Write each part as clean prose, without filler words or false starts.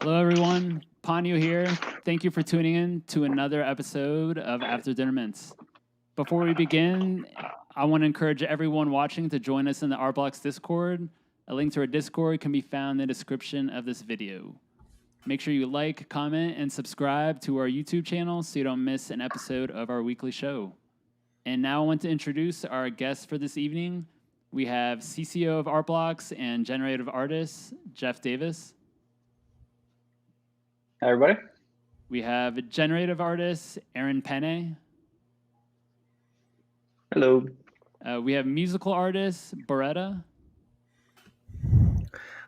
Hello, everyone. Ponyo here. Thank you for tuning in to another episode of After Dinner Mints. Before we begin, I want to encourage everyone watching to join us in the Rblocks Discord. A link to our Discord can be found in the description of this video. Make sure you like, comment, and subscribe to our YouTube channel so you don't miss an episode of our weekly show. And now I want to introduce our guests for this evening. We have CCO of Rblocks and generative artist, Jeff Davis. Hi, everybody. We have generative artist Aaron Penne. Hello. We have musical artist Boreta.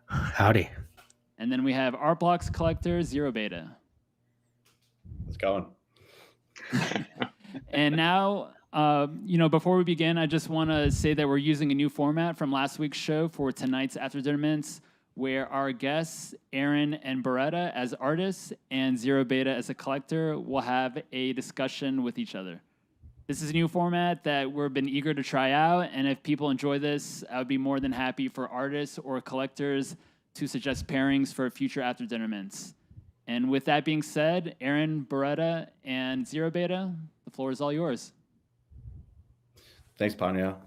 Howdy. And then we have art blocks collector Zerobeta. It's going. And now, before we begin, I just want to say that we're using a new format from last week's show for tonight's After Dinner Mints, where our guests, Aaron and Boreta as artists and Zerobeta as a collector, will have a discussion with each other. This is a new format that we've been eager to try out, and if people enjoy this, I would be more than happy for artists or collectors to suggest pairings for future After Dinner Mints. And with that being said, Aaron, Boreta, and Zerobeta, the floor is all yours. Thanks, Ponyo.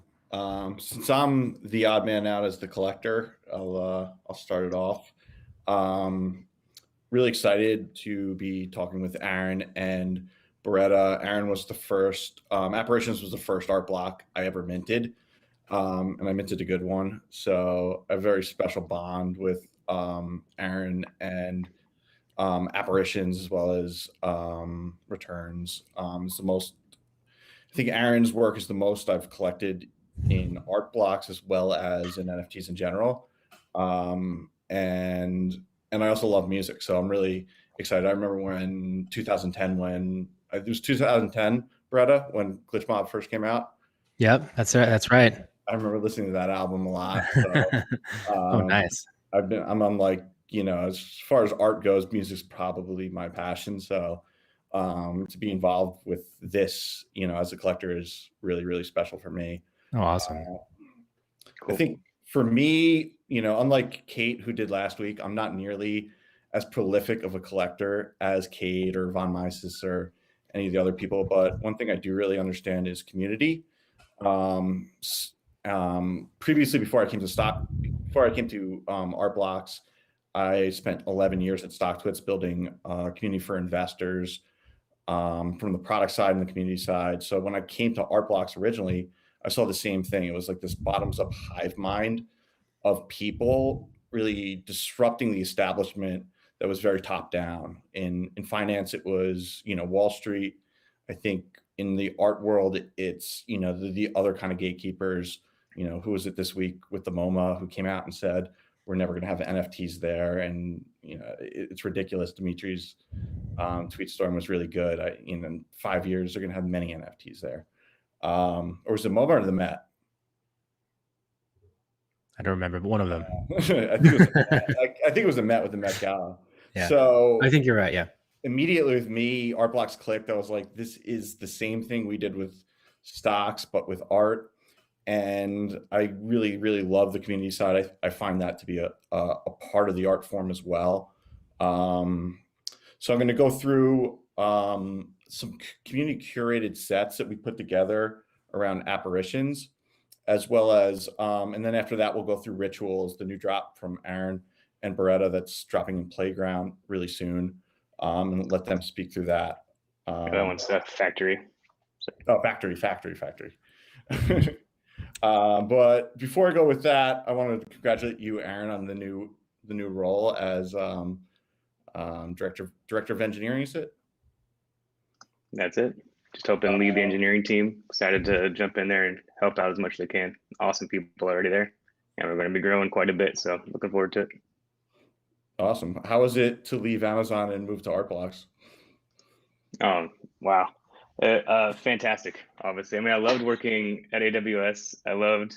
Since I'm the odd man out as the collector, I'll start it off. Really excited to be talking with Aaron and Boreta. Aaron was the first, Apparitions was the first art block I ever minted, and I minted a good one. So a very special bond with Aaron and Apparitions, as well as returns. It's the most, I think Aaron's work is the most I've collected in art blocks as well as in NFTs in general. And I also love music, so I'm really excited. I remember when 2010, when it was 2010, Boreta, when Glitch Mob first came out. Yep, that's right. That's right. I remember listening to that album a lot. So, oh, nice. I'm on, like, as far as art goes, music's probably my passion. So to be involved with this, as a collector is really, really special for me. Oh, awesome. Cool. I think for me, unlike Kate, who did last week, I'm not nearly as prolific of a collector as Kate or Von Mises or any of the other people. But one thing I do really understand is community. Previously, before I came to Art Blocks, I spent 11 years at StockTwits building a community for investors from the product side and the community side. So when I came to Art Blocks originally, I saw the same thing. It was like this bottoms-up hive mind of people really disrupting the establishment that was very top-down. In finance, it was Wall Street. I think in the art world, it's the other kind of gatekeepers. Who was it this week with the MoMA who came out and said we're never going to have NFTs there, and it's ridiculous. Dimitri's tweet storm was really good. In 5 years they're going to have many NFTs there. Or was it MoMA or the Met? I don't remember, but one of them. I think it was the Met with the Met Gala. Yeah. So I think you're right. Yeah. Immediately with me, Art Blocks clicked. I was like, this is the same thing we did with stocks, but with art. And I really, really love the community side. I find that to be a part of the art form as well. So I'm going to go through some community curated sets that we put together around Apparitions, as well as, and then after that, we'll go through Rituals, the new drop from Aaron and Boreta that's dropping in Playground really soon, and let them speak through that. That one's Factory. Oh, Factory. But before I go with that, I want to congratulate you, Aaron, on the new role as director of engineering. Is it? That's it. Just hoping to lead the engineering team. Excited to jump in there and help out as much as I can. Awesome people already there, and we're going to be growing quite a bit. So looking forward to it. Awesome. How was it to leave Amazon and move to Art Blocks? Wow. Fantastic. Obviously, I mean, I loved working at AWS. I loved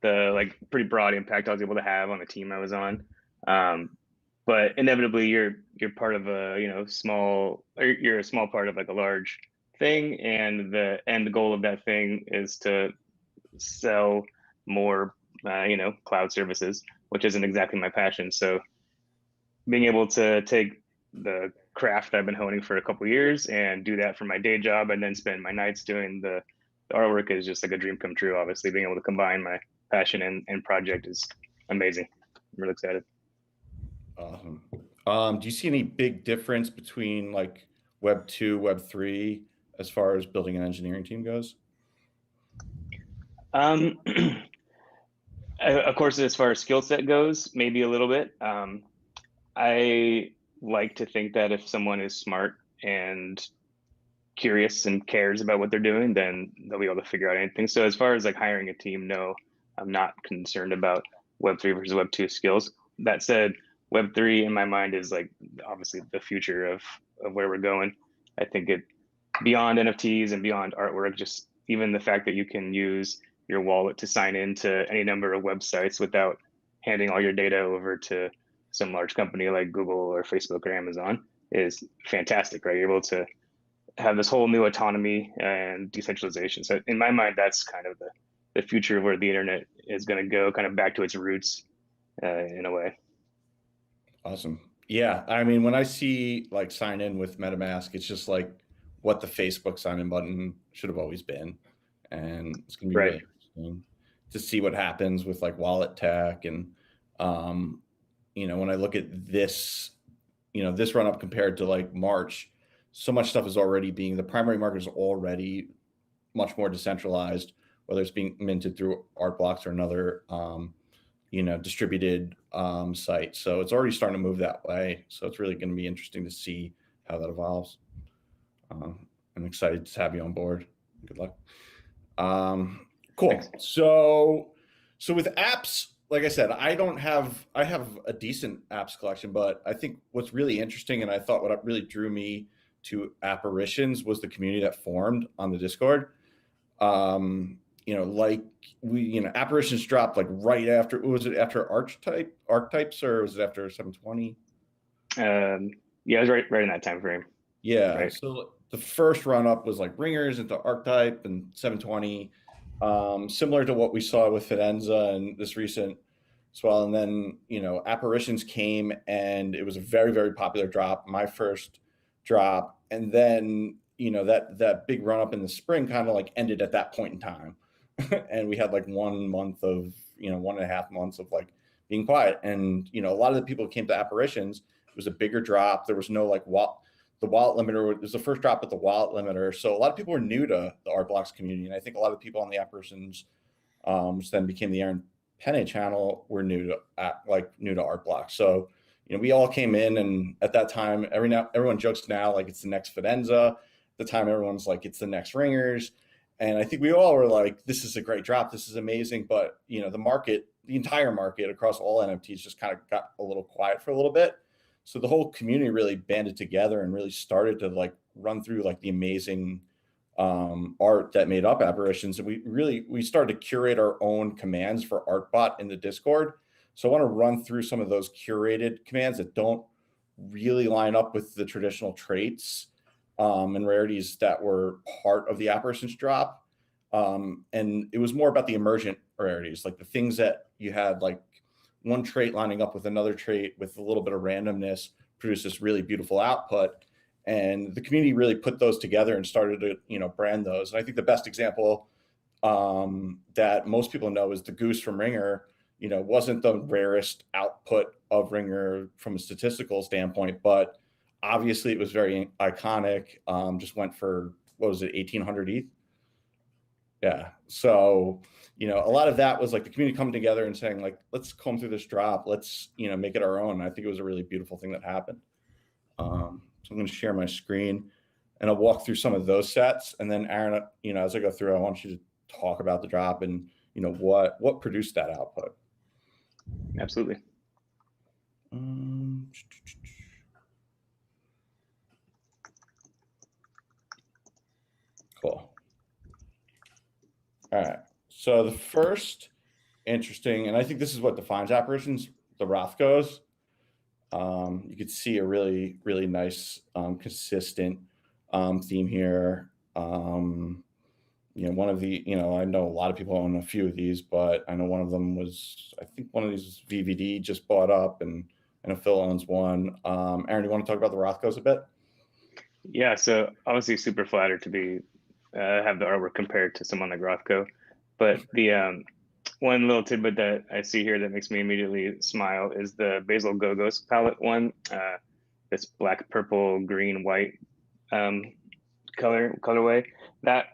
the pretty broad impact I was able to have on the team I was on. But inevitably, you're part of a small part of a large thing, and the goal of that thing is to sell more cloud services, which isn't exactly my passion. So being able to take the craft I've been honing for a couple years and do that for my day job, and then spend my nights doing the artwork is just like a dream come true. Obviously, being able to combine my passion and project is amazing. I'm really excited. Awesome. Do you see any big difference between like Web 2, Web 3 as far as building an engineering team goes? Of course, as far as skill set goes, maybe a little bit. I like to think that if someone is smart and curious and cares about what they're doing, then they'll be able to figure out anything. So as far as like hiring a team, no, I'm not concerned about Web3 versus Web2 skills. That said, Web3 in my mind is like obviously the future of where we're going. I think it beyond NFTs and beyond artwork, just even the fact that you can use your wallet to sign into any number of websites without handing all your data over to some large company like Google or Facebook or Amazon is fantastic, right? You're able to have this whole new autonomy and decentralization. So in my mind, that's kind of the future of where the internet is going to go, kind of back to its roots in a way. Awesome. Yeah. I mean, when I see like sign in with MetaMask, it's just like what the Facebook sign in button should have always been. And it's going to be really interesting to see what happens with like wallet tech. And, you know, when I look at this, you know, this run up compared to like March, so much stuff is already being, the primary market is already much more decentralized, whether it's being minted through art blocks or another, you know, distributed site. So it's already starting to move that way. So it's really going to be interesting to see how that evolves. I'm excited to have you on board. Good luck. Cool. Thanks. So with apps, like I said, I have a decent apps collection, but I think what's really interesting, and I thought what really drew me to Apparitions was the community that formed on the Discord. You know, like Apparitions dropped like right after, was it after archetypes or was it after 720? Yeah, it was right in that time frame. Yeah. Right. So the first run up was like Ringers into Archetype and 720, similar to what we saw with Fidenza and this recent swell. And then, you know, Apparitions came and it was a very, very popular drop, my first drop. And then, you know, that big run up in the spring kind of like ended at that point in time. And we had like 1 month of, you know, 1.5 months of like being quiet. And, you know, a lot of the people who came to Apparitions, it was a bigger drop. There was no like the wallet limiter. It was the first drop with the wallet limiter. So a lot of people were new to the Art Blocks community. And I think a lot of people on the Apparitions, which then became the Aaron Penne channel, were new to Art Blocks. So, you know, we all came in, and at that time, everyone jokes now like it's the next Fidenza. At the time, everyone's like it's the next Ringers. And I think we all were like, this is a great drop. This is amazing. But, you know, the entire market across all NFTs just kind of got a little quiet for a little bit. So the whole community really banded together and really started to like run through like the amazing art that made up Apparitions. And we started to curate our own commands for ArtBot in the Discord. So I want to run through some of those curated commands that don't really line up with the traditional traits and rarities that were part of the Apparitions drop. And it was more about the emergent rarities, like the things that you had like one trait lining up with another trait with a little bit of randomness produced this really beautiful output. And the community really put those together and started to, you know, brand those. And I think the best example that most people know is the goose from Ringer. You know, wasn't the rarest output of Ringer from a statistical standpoint, but obviously it was very iconic. Just went for, what was it, 1,800 ETH? Yeah. So, you know, a lot of that was like the community coming together and saying like, let's comb through this drop. Let's, you know, make it our own. And I think it was a really beautiful thing that happened. So I'm going to share my screen and I'll walk through some of those sets. And then Aaron, you know, as I go through, I want you to talk about the drop and, you know, what produced that output. Absolutely. Cool. All right. So the first interesting, and I think this is what defines Apparitions, the rothkos. You could see a really, really nice, consistent theme here. You know, one of the, you know, I know a lot of people own a few of these, but I know one of them was, I think one of these VVD just bought up, and I know Phil owns one. Aaron, do you want to talk about the Rothkos a bit? Yeah, so obviously super flattered to be have the artwork compared to someone like Rothko, but the one little tidbit that I see here that makes me immediately smile is the Basil Gogos palette one. This black, purple, green, white colorway. That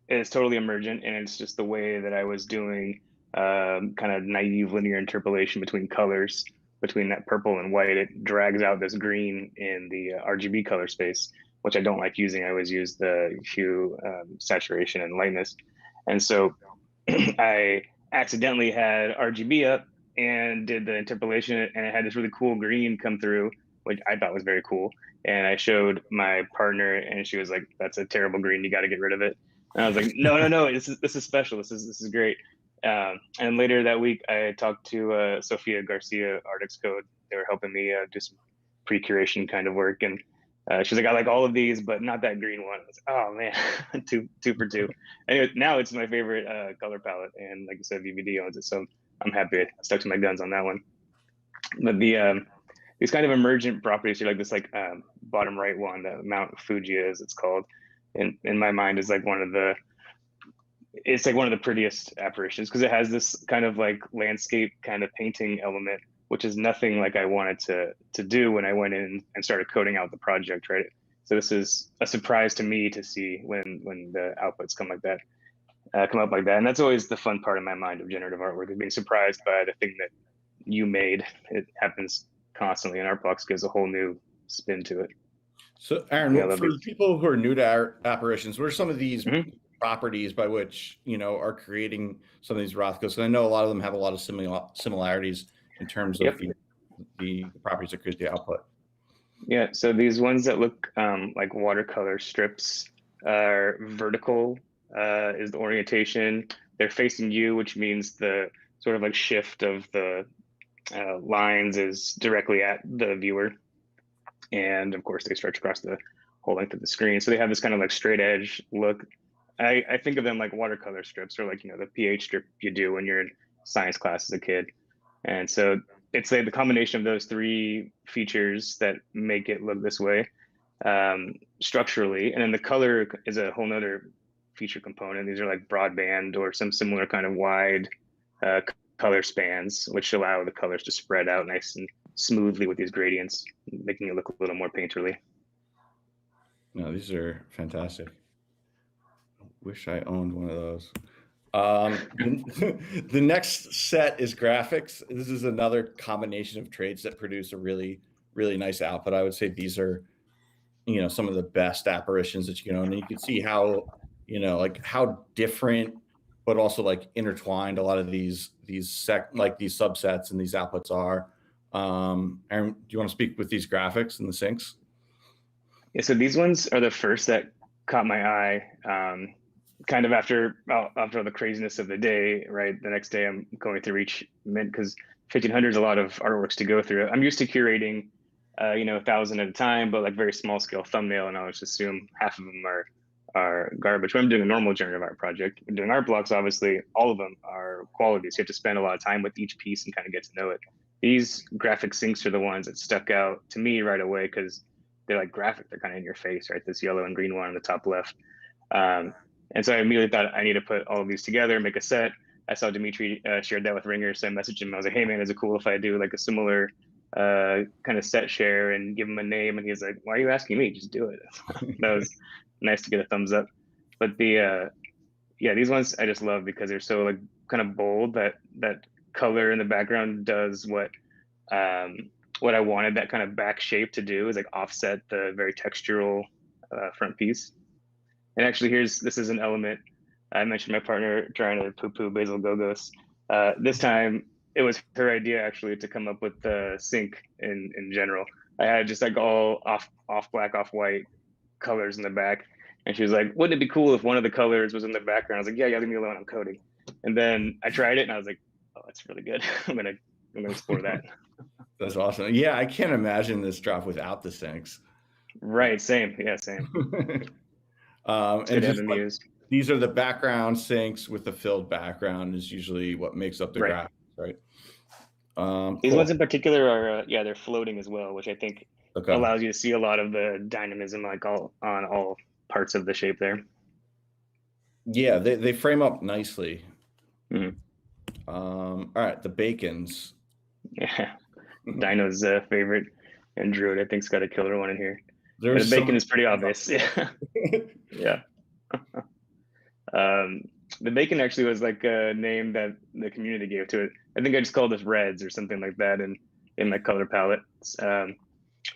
is totally emergent, and it's just the way that I was doing kind of naive linear interpolation between colors, between that purple and white. It drags out this green in the RGB color space, which I don't like using. I always use the hue, saturation, and lightness. And so I accidentally had RGB up and did the interpolation, and it had this really cool green come through, which I thought was very cool. And I showed my partner, and she was like, "That's a terrible green. You got to get rid of it." And I was like, "No, no, no. This is special. This is great." And later that week, I talked to Sophia Garcia, Artix Code. They were helping me do some pre-curation kind of work, and she's like, "I like all of these, but not that green one." I was like, "Oh man, two for two." Anyway, now it's my favorite color palette, and like I said, VVD owns it, so I'm happy I stuck to my guns on that one. But these kind of emergent properties here, like this bottom right one, the Mount Fuji as it's called, in my mind is like one of the prettiest apparitions, because it has this kind of like landscape kind of painting element, which is nothing like I wanted to do when I went in and started coding out the project, right? So this is a surprise to me to see when the outputs come like that, come up like that. And that's always the fun part in my mind of generative artwork, is being surprised by the thing that you made. It happens constantly, and Artblocks gives a whole new spin to it. So Aaron, for people who are new to apparitions, what are some of these properties by which are creating some of these Rothkos? And I know a lot of them have a lot of similarities in terms of the properties that create the output. Yeah, so these ones that look like watercolor strips are vertical, is the orientation. They're facing you, which means the sort of like shift of the lines is directly at the viewer. And of course, they stretch across the whole length of the screen. So they have this kind of like straight edge look. I think of them like watercolor strips, or like, the pH strip you do when you're in science class as a kid. And so it's like the combination of those three features that make it look this way structurally. And then the color is a whole nother feature component. These are like broadband or some similar kind of wide color spans, which allow the colors to spread out nice and smoothly with these gradients, making it look a little more painterly. No, these are fantastic. Wish I owned one of those. The next set is graphics. This is another combination of trades that produce a really, really nice output. I would say these are, some of the best apparitions that you can own. And you can see how, like how different, but also like intertwined a lot of these subsets and these outputs are. Aaron, do you want to speak with these graphics and the syncs? Yeah, so these ones are the first that caught my eye. Kind of after the craziness of the day, right? The next day I'm going through each mint, because 1,500 is a lot of artworks to go through. I'm used to curating, 1,000 at a time, but like very small scale thumbnail, and I always assume half of them are garbage. When I'm doing a normal generative art project, I'm doing art blocks, obviously all of them are quality, so you have to spend a lot of time with each piece and kind of get to know it. These graphic syncs are the ones that stuck out to me right away, because they're like graphic, they're kind of in your face, right? This yellow and green one on the top left. And so I immediately thought I need to put all of these together, make a set. I saw Dimitri shared that with Ringer, so I messaged him. I was like, "Hey man, is it cool if I do like a similar kind of set share and give him a name?" And he's like, "Why are you asking me? Just do it." That was nice to get a thumbs up. But these ones I just love because they're so like kind of bold. That color in the background does what I wanted that kind of back shape to do, is like offset the very textural front piece. And actually, this is an element. I mentioned my partner trying to poo-poo Basil Gogos. This time, it was her idea actually to come up with the sync in general. I had just like all off black, off white colors in the back. And she was like, "Wouldn't it be cool if one of the colors was in the background?" I was like, yeah, leave me alone, I'm coding. And then I tried it and I was like, "Oh, that's really good." I'm gonna explore that. That's awesome. Yeah, I can't imagine this drop without the syncs. Right, same. Yeah, same. And just like, these are the background syncs with the filled background is usually what makes up the graphics, right? These Cool. ones in particular are yeah, they're floating as well, which I think Okay. allows you to see a lot of the dynamism like on all parts of the shape there. Yeah, they frame up nicely. Mhm. All right, the bacons. Yeah, Dino's favorite, and Druid I think's got a killer one in here. But There's the bacon some is pretty obvious. Yeah, yeah. The bacon actually was like a name that the community gave to it. I think I just called this Reds or something like that in my color palette.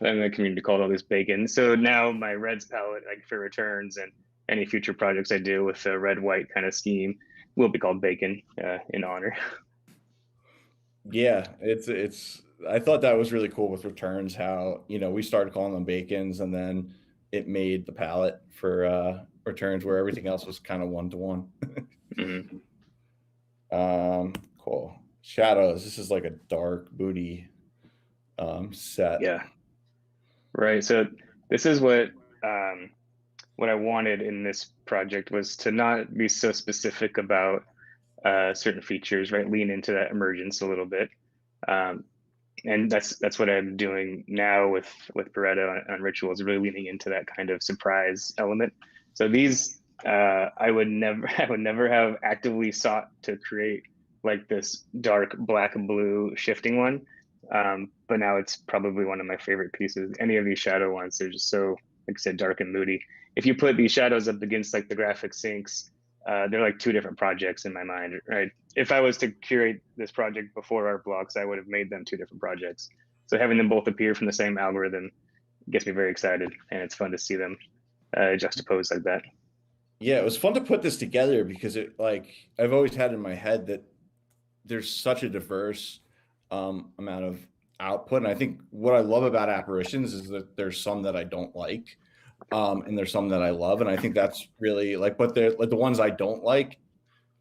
And the community called all this bacon. So now my Reds palette, like for returns and any future projects I do with a red white kind of scheme, will be called bacon in honor. Yeah, it's I thought that was really cool with returns, how, we started calling them bacons and then it made the palette for returns where everything else was kind of one-to-one. Mhm. Cool. Shadows. This is like a dark booty set. Yeah. Right. So this is what I wanted in this project, was to not be so specific about certain features, right? Lean into that emergence a little bit. And that's what I'm doing now with Boreta on Rituals, really leaning into that kind of surprise element. So these I would never have actively sought to create like this dark black and blue shifting one. But now it's probably one of my favorite pieces. Any of these shadow ones, they're just so, like I said, dark and moody. If you put these shadows up against like the graphic syncs, they're like two different projects in my mind, right? If I was to curate this project before art blocks, I would have made them two different projects. So having them both appear from the same algorithm gets me very excited, and it's fun to see them juxtaposed like that. Yeah, it was fun to put this together because I've always had in my head that there's such a diverse amount of output. And I think what I love about Apparitions is that there's some that I don't like. And there's some that I love. And I think that's really but they're like the ones I don't like,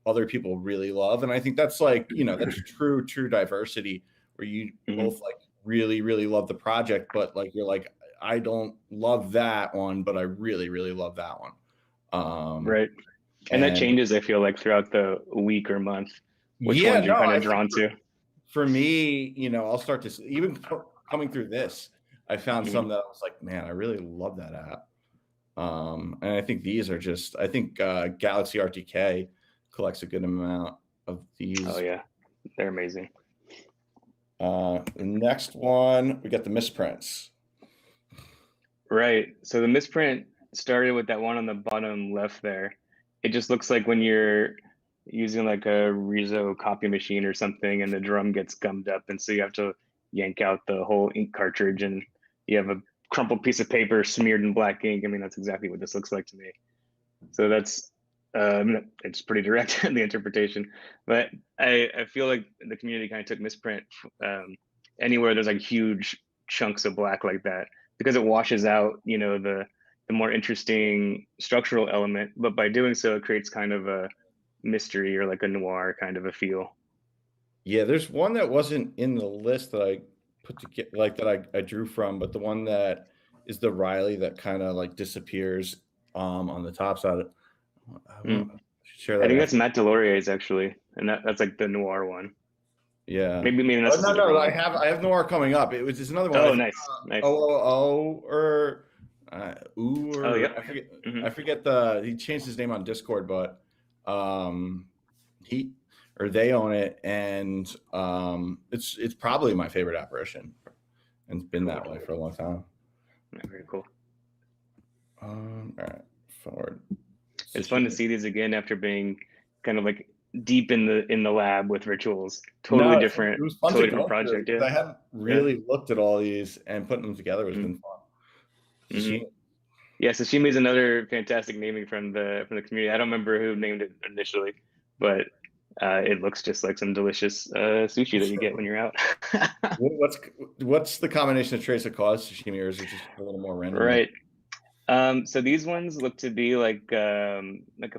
other people really love. And I think that's that's true diversity, where you both really, really love the project, but you're like, I don't love that one, but I really, really love that one. Right. And that changes, I feel like, throughout the week or month, which ones you're kind of drawn to. For me, I'll start to, even coming through this, I found some that I was like, man, I really love that app. And I think these are just, I think Galaxy RTK collects a good amount of these. Oh yeah, they're amazing. The next one, we got the misprints. Right. So the misprint started with that one on the bottom left there. It just looks like when you're using like a Rezo copy machine or something and the drum gets gummed up, and so you have to yank out the whole ink cartridge and you have a crumpled piece of paper smeared in black ink. I mean, that's exactly what this looks like to me. So that's it's pretty direct in the interpretation, but I feel like the community kind of took misprint anywhere there's like huge chunks of black like that, because it washes out, the more interesting structural element, but by doing so, it creates kind of a mystery or like a noir kind of a feel. Yeah, there's one that wasn't in the list that I put together, that I drew from, but the one that is the Riley that kind of disappears on the top side. I share that. I think that's Matt Delorier's actually, and that's like the noir one. Yeah. Maybe that's no. I have noir coming up. It was just another one. Oh, nice. Or oh yeah. I forget he changed his name on Discord, but they own it, and it's probably my favorite apparition, and it's been that way for a long time. Very cool. All right, forward. It's fun to see these again after being kind of like deep in the lab with Rituals. Totally different. It was fun totally different project. Yeah, I hadn't really looked at all these, and putting them together has been fun. Sashimi. Yeah, sashimi is another fantastic naming from the community. I don't remember who named it initially, but it looks just like some delicious sushi that you get when you're out. What's the combination of traits that cause sashimi, or is it just a little more random? Right. So these ones look to be like a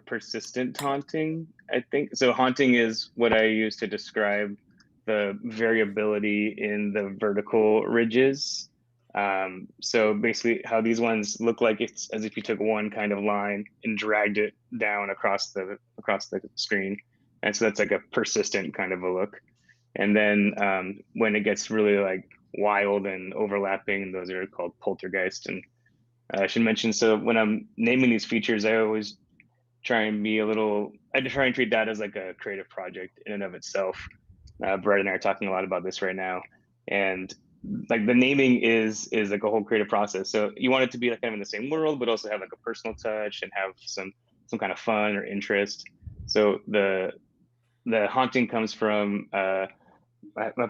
persistent haunting, I think. So haunting is what I use to describe the variability in the vertical ridges. So basically how these ones look like, it's as if you took one kind of line and dragged it down across the screen. And so that's like a persistent kind of a look. And then when it gets really like wild and overlapping, those are called poltergeist. And I should mention, so when I'm naming these features, I always try and be I try and treat that as like a creative project in and of itself. Brett and I are talking a lot about this right now, and like the naming is like a whole creative process. So you want it to be like kind of in the same world, but also have like a personal touch and have some kind of fun or interest. So the haunting comes from my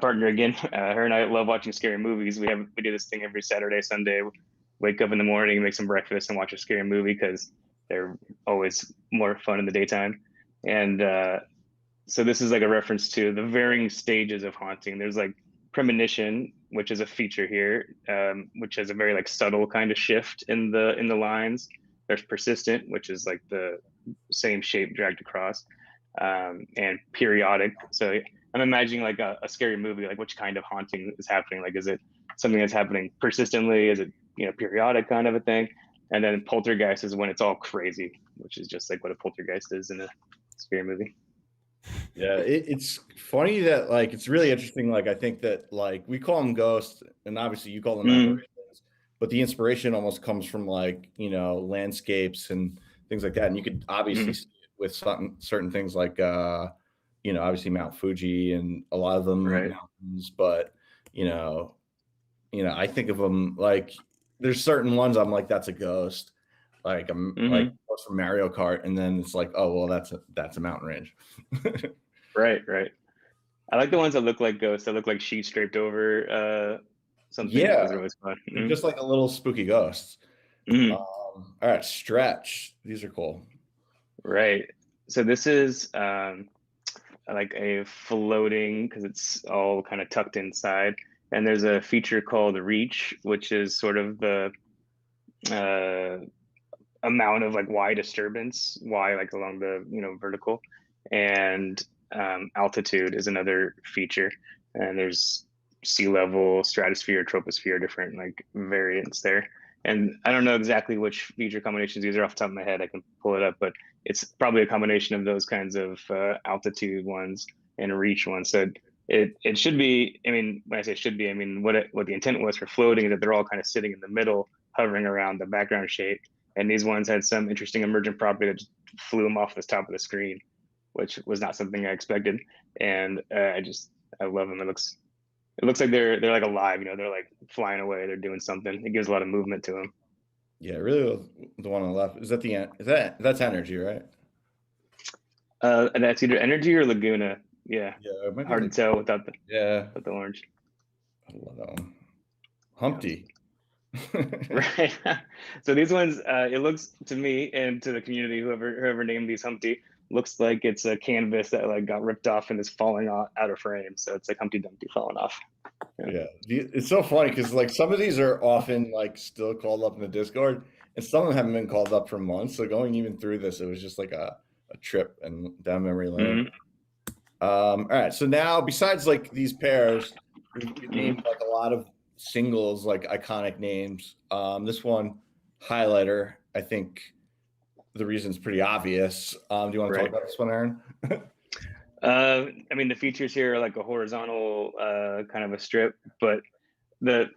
partner again. Her and I love watching scary movies. We do this thing every Saturday, Sunday. Wake up in the morning, make some breakfast, and watch a scary movie because they're always more fun in the daytime. And so this is like a reference to the varying stages of haunting. There's like premonition, which is a feature here, which has a very like subtle kind of shift in the lines. There's persistent, which is like the same shape dragged across, and periodic. So I'm imagining like a scary movie, like which kind of haunting is happening. Like, is it something that's happening persistently? Is it, periodic kind of a thing? And then poltergeist is when it's all crazy, which is just like what a poltergeist is in a scary movie. Yeah, it's funny that like it's really interesting. Like I think that like we call them ghosts, and obviously you call them apparitions, but the inspiration almost comes from like landscapes and things like that. And you could obviously see it with certain things like obviously Mount Fuji and a lot of them mountains. But I think of them like there's certain ones I'm like that's a ghost. Like I'm like from Mario Kart, and then it's like, oh well, that's a mountain range. Right. I like the ones that look like ghosts, that look like sheets draped over something. Yeah, those are always fun. Just like a little spooky ghosts. All right, stretch. These are cool. Right. So this is like a floating, because it's all kind of tucked inside. And there's a feature called reach, which is sort of the amount of like Y disturbance, Y like along the vertical, and altitude is another feature. And there's sea level, stratosphere, troposphere, different like variants there. And I don't know exactly which feature combinations these are off the top of my head. I can pull it up, but it's probably a combination of those kinds of altitude ones and reach ones. So it should be. I mean, when I say should be, I mean what the intent was for floating is that they're all kind of sitting in the middle, hovering around the background shape. And these ones had some interesting emergent property that just flew them off the top of the screen, which was not something I expected. And I love them. It looks like they're like alive. They're like flying away. They're doing something. It gives a lot of movement to them. Yeah, really. The one on the left is that the end? That's energy, right? And that's either energy or Laguna. Yeah. Yeah, it might be hard to tell without the orange. I love that one. Humpty. Right. So these ones, it looks to me and to the community, whoever named these Humpty, looks like it's a canvas that like got ripped off and is falling out of frame. So it's like Humpty Dumpty falling off. Yeah. It's so funny because like some of these are often like still called up in the Discord, and some of them haven't been called up for months. So going even through this, it was just like a trip and down memory lane. All right. So now besides like these pairs, we've named like a lot of singles, like iconic names. This one, highlighter, I think the reason's pretty obvious. Do you want to talk about this one, Aaron? I mean, the features here are like a horizontal kind of a strip, but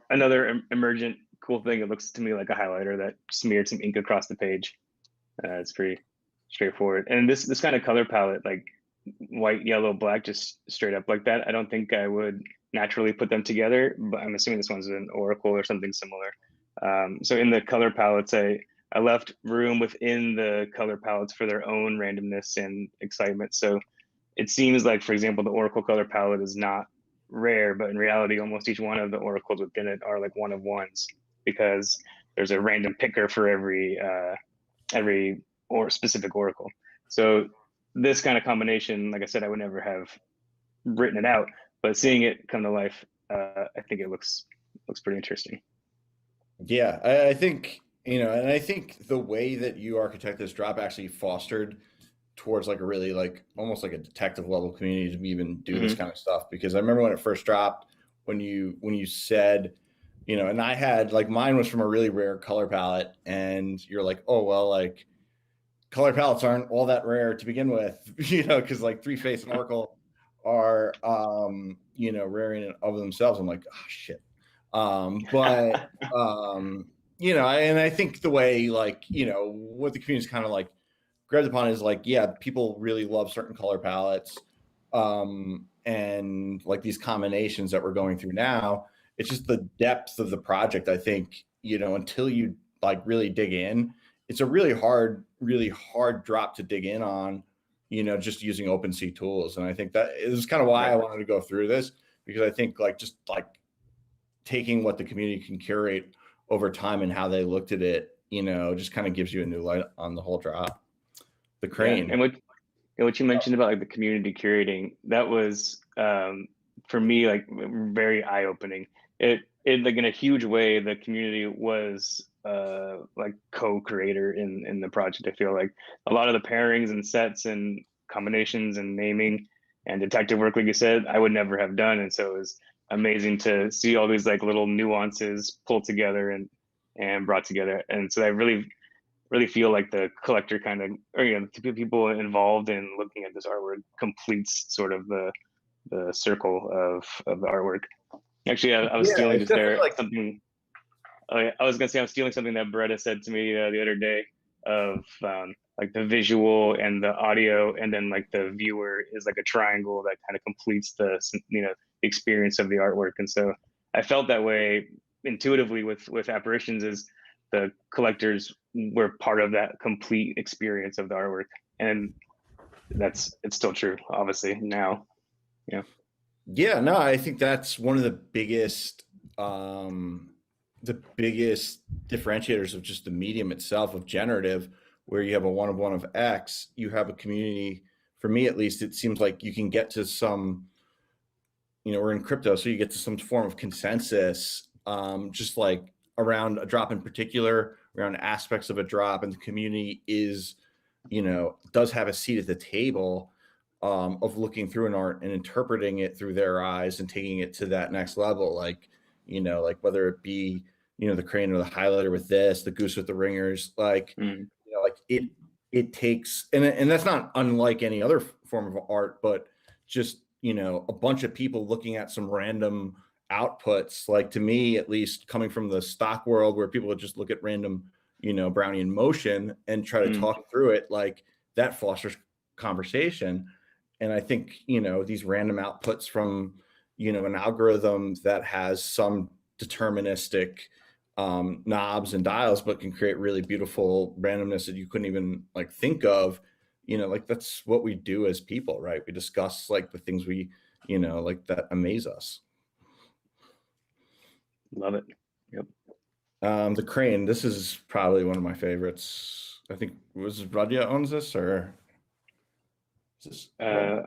another emergent cool thing, it looks to me like a highlighter that smeared some ink across the page. It's pretty straightforward. And this kind of color palette, like white, yellow, black, just straight up like that, I don't think I would naturally put them together, but I'm assuming this one's an oracle or something similar. So in the color palettes, I left room within the color palettes for their own randomness and excitement. So it seems like, for example, the oracle color palette is not rare, but in reality, almost each one of the oracles within it are like one of ones, because there's a random picker for every or specific oracle. So this kind of combination, like I said, I would never have written it out, but seeing it come to life, I think it looks pretty interesting. Yeah, I think, and I think the way that you architect this drop actually fostered towards like a really like almost like a detective level community to even do this kind of stuff. Because I remember when it first dropped, when you said, and I had like mine was from a really rare color palette, and you're like, oh well, like color palettes aren't all that rare to begin with, because like Three Face and Oracle are rearing it of themselves. I'm like, oh shit. But and I think the way what the community's kind of like grabbed upon is like, yeah, people really love certain color palettes. And like these combinations that we're going through now, it's just the depth of the project. I think, until you like really dig in, it's a really hard drop to dig in on, just using OpenSea tools. And I think that is kind of why I wanted to go through this, because I think just taking what the community can curate over time and how they looked at it, just kind of gives you a new light on the whole drop. The crane. Yeah. And what you mentioned about like the community curating, that was for me like very eye-opening. It like in a huge way, the community was like co-creator in the project. I feel like a lot of the pairings and sets and combinations and naming and detective work, like you said, I would never have done. And so it was amazing to see all these like little nuances pulled together and brought together. And so I really feel like the collector kind of, or the people involved in looking at this artwork completes sort of the circle of the artwork. Actually, I was stealing just there something. I was gonna say I'm stealing something that Beretta said to me the other day of like the visual and the audio, and then like the viewer is like a triangle that kind of completes the experience of the artwork. And so I felt that way intuitively with Apparitions, is the collectors were part of that complete experience of the artwork, and it's still true, obviously now. Yeah, no, I think that's one of the biggest differentiators of just the medium itself, of generative, where you have a one of one of X, you have a community. For me, at least, it seems like you can get to some, we're in crypto, so you get to some form of consensus, just like around a drop in particular, around aspects of a drop, and the community is, does have a seat at the table of looking through an art and interpreting it through their eyes and taking it to that next level. Like, like whether it be, the crane or the highlighter with this, the goose with the ringers, like, like it takes, and that's not unlike any other form of art, but just, a bunch of people looking at some random outputs. Like, to me, at least, coming from the stock world where people would just look at random, Brownian motion and try to talk through it, like that fosters conversation. And I think, these random outputs from, an algorithm that has some deterministic knobs and dials, but can create really beautiful randomness that you couldn't even like think of, like that's what we do as people, right? We discuss like the things we, like that amaze us. Love it. Yep. The crane, this is probably one of my favorites. I think, was Radia owns this, or is this I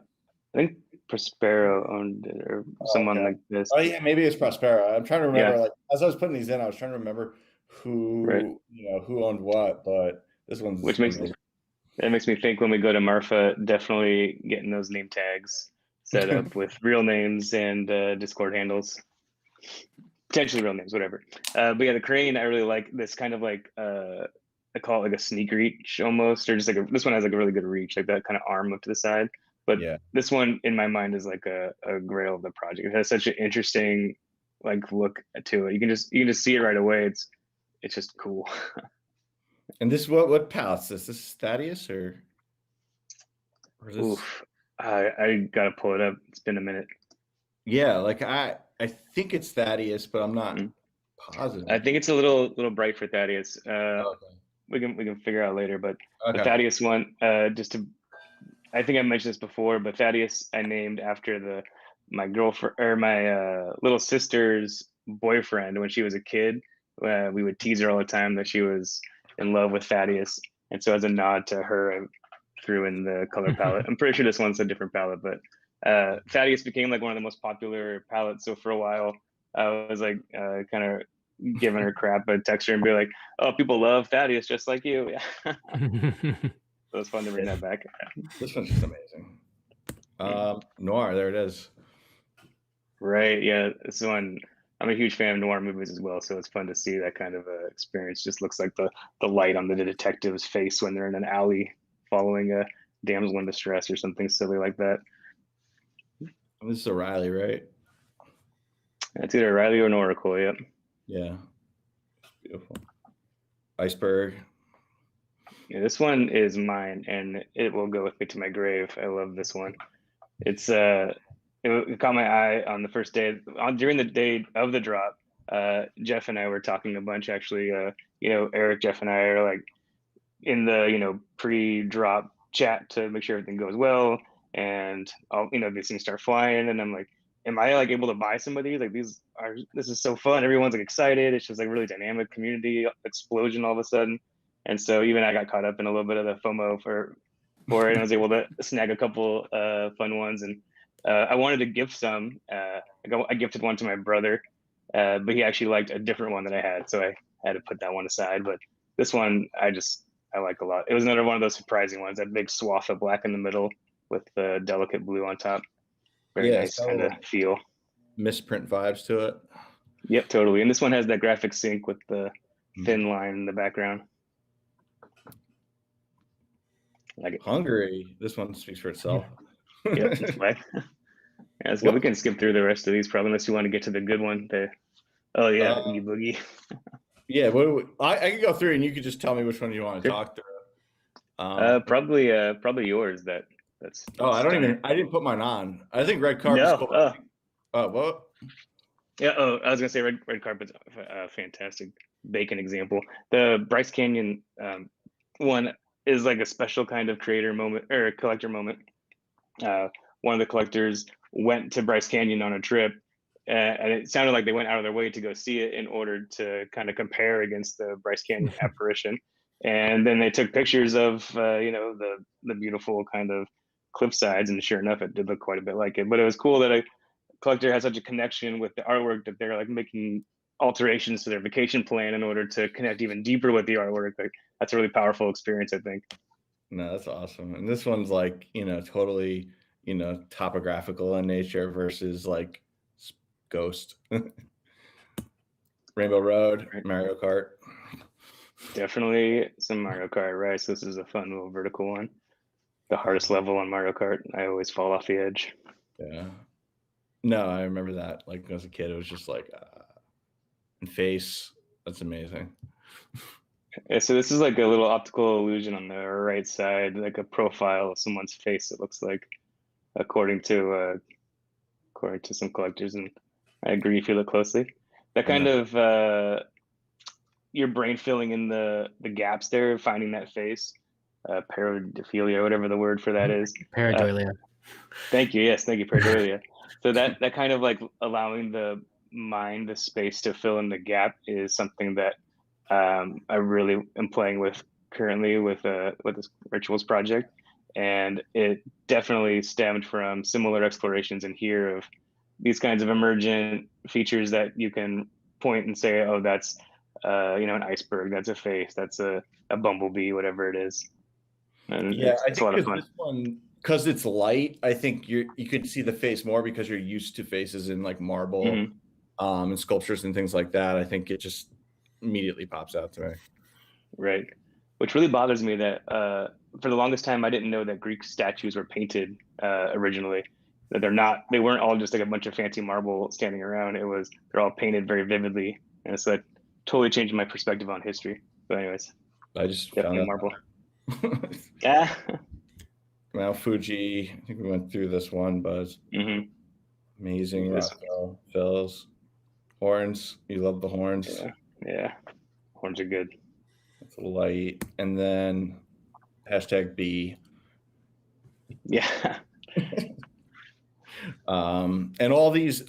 think Prospero owned it, or someone like this. Oh yeah, maybe it's Prospero. I'm trying to remember. Like, as I was putting these in, I was trying to remember who who owned what. But this one's makes me think, when we go to Marfa, definitely getting those name tags set up with real names and Discord handles, potentially real names, whatever. But yeah, the crane, I really like this kind of like I call it like a sneak reach almost, or just like this one has like a really good reach, like that kind of arm up to the side. But this one in my mind is like a grail of the project. It has such an interesting like look to it. You can just see it right away. It's just cool. And this, what palettes is this? Thaddeus or is this? Oof, I gotta pull it up. It's been a minute. Yeah, like I think it's Thaddeus, but I'm not positive. I think it's a little bright for Thaddeus. We can figure out later. But the Thaddeus one, I think I mentioned this before, but Thaddeus I named after my girlfriend, or my little sister's boyfriend when she was a kid. We would tease her all the time that she was in love with Thaddeus, and so as a nod to her, I threw in the color palette. I'm pretty sure this one's a different palette, but Thaddeus became like one of the most popular palettes. So for a while, I was like kind of giving her crap, but text her and be like, "Oh, people love Thaddeus just like you." So it's fun to bring that back. This one's just amazing. Noir, there it is. Right. Yeah. This one, I'm a huge fan of noir movies as well, so it's fun to see that kind of experience. Just looks like the light on the detective's face when they're in an alley following a damsel in distress or something silly like that. This is a Riley, right? It's either Riley or an Oracle. Yep. Yeah. Beautiful. Iceberg. Yeah, this one is mine, and it will go with me to my grave. I love this one. It caught my eye on the first day, during the day of the drop. Jeff and I were talking a bunch, actually. Eric, Jeff, and I are like in the pre-drop chat to make sure everything goes well, and these things start flying, and I'm like, am I like able to buy some of these? Like this is so fun. Everyone's like excited. It's just like really dynamic community explosion all of a sudden. And so even I got caught up in a little bit of the FOMO for it, and was able to snag a couple fun ones. And I wanted to gift some. I gifted one to my brother, but he actually liked a different one that I had, so I had to put that one aside. But this one I like a lot. It was another one of those surprising ones. That big swath of black in the middle with the delicate blue on top. Very nice kind of feel. Misprint vibes to it. Yep, totally. And this one has that graphic sync with the thin line in the background. Like it. Hungary. This one speaks for itself. Yep, that's right. Yeah, let's go. We can skip through the rest of these probably, unless you want to get to the good one. Oogie Boogie. Yeah, I can go through and you could just tell me which one you want to talk through. Probably yours. That's I didn't put mine on. I think red carpet's cool. What? Yeah. I was gonna say red carpet's a fantastic bacon example. The Bryce Canyon one is like a special kind of creator moment or collector moment. One of the collectors went to Bryce Canyon on a trip, and it sounded like they went out of their way to go see it in order to kind of compare against the Bryce Canyon apparition. And then they took pictures of the beautiful kind of cliff sides, and sure enough, it did look quite a bit like it. But it was cool that a collector has such a connection with the artwork that they're like making alterations to their vacation plan in order to connect even deeper with the artwork. Like that's a really powerful experience, I think. No, that's awesome. And this one's like totally topographical in nature versus like Ghost. Rainbow Road, Mario Kart. Definitely some Mario Kart, right? So this is a fun little vertical one. The hardest level on Mario Kart. I always fall off the edge. Yeah. No, I remember that. Like as a kid, it was just like face. That's amazing. Yeah, so this is like a little optical illusion on the right side, like a profile of someone's face. It looks like, according to some collectors, and I agree if you look closely. That kind of your brain filling in the gaps there, finding that face, pareidolia, whatever the word for that is. Pareidolia. Thank you. Yes, thank you, pareidolia. So that kind of like allowing the mind the space to fill in the gap is something that I really am playing with currently with this rituals project, and it definitely stemmed from similar explorations in here of these kinds of emergent features that you can point and say, oh, that's an iceberg, that's a face, that's a bumblebee, whatever it is. And yeah, it's a lot of fun. This one, because it's light, I think you could see the face more because you're used to faces in like marble and sculptures and things like that. I think it just immediately pops out to me. Right. Which really bothers me that for the longest time, I didn't know that Greek statues were painted originally. That they weren't all just like a bunch of fancy marble standing around. They're all painted very vividly. And so that totally changed my perspective on history. But anyways, I just definitely found marble. Yeah. Mount Fuji. I think we went through this one, Buzz. Amazing. Rothko, Phil's. Horns. You love the horns. Yeah. Horns are good. It's light. And then #B. Yeah. And all these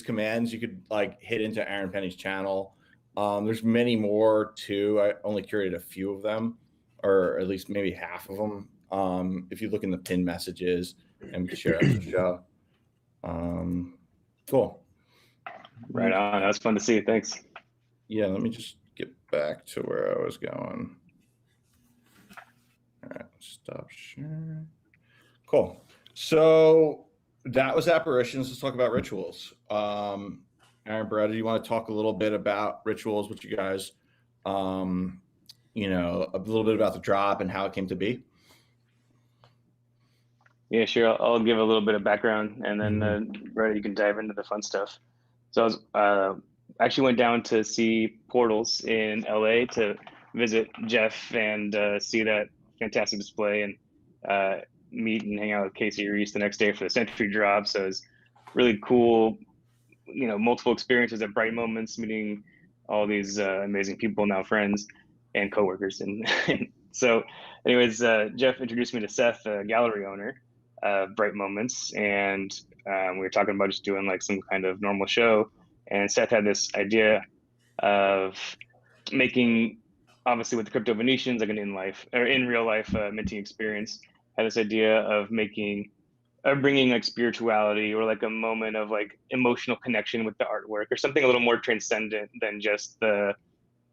commands you could like hit into Aaron Penne's channel. There's many more too. I only curated a few of them, or at least maybe half of them. If you look in the pin messages, and we can share after the show. Cool. Right on. That was fun to see. Thanks. Yeah, let me just get back to where I was going. All right, stop sharing. Cool. So that was Apparitions. Let's talk about rituals. Aaron Boreta, do you want to talk a little bit about rituals, what you guys, a little bit about the drop and how it came to be? Yeah, sure. I'll give a little bit of background, and then Brett, you can dive into the fun stuff. So I was actually went down to see Portals in LA to visit Jeff and see that fantastic display, and meet and hang out with Casey Reese the next day for the Century drop. So it was really cool, multiple experiences at Bright Moments, meeting all these amazing people, now friends and coworkers. And so, anyways, Jeff introduced me to Seth, a gallery owner, Bright Moments, and we were talking about just doing like some kind of normal show. And Seth had this idea of making, obviously with the Crypto Venetians, like an in real life minting experience. Had this idea of making bringing like spirituality or like a moment of like emotional connection with the artwork, or something a little more transcendent than just the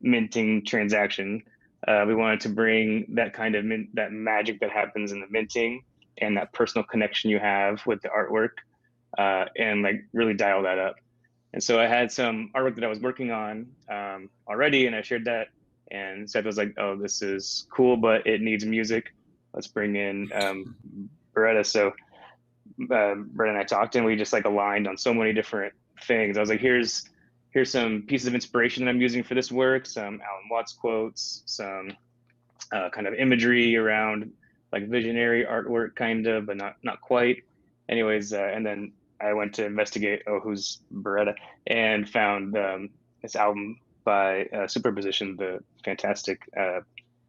minting transaction. We wanted to bring that kind of that magic that happens in the minting and that personal connection you have with the artwork, and like really dial that up. And so I had some artwork that I was working on already, and I shared that. And Seth was like, "Oh, this is cool, but it needs music. Let's bring in Beretta." So Brett and I talked, and we just like aligned on so many different things. I was like, here's some pieces of inspiration that I'm using for this work, some Alan Watts quotes, some kind of imagery around like visionary artwork, kind of, but not quite. Anyways, and then I went to investigate, who's Beretta, and found this album by Superposition, the fantastic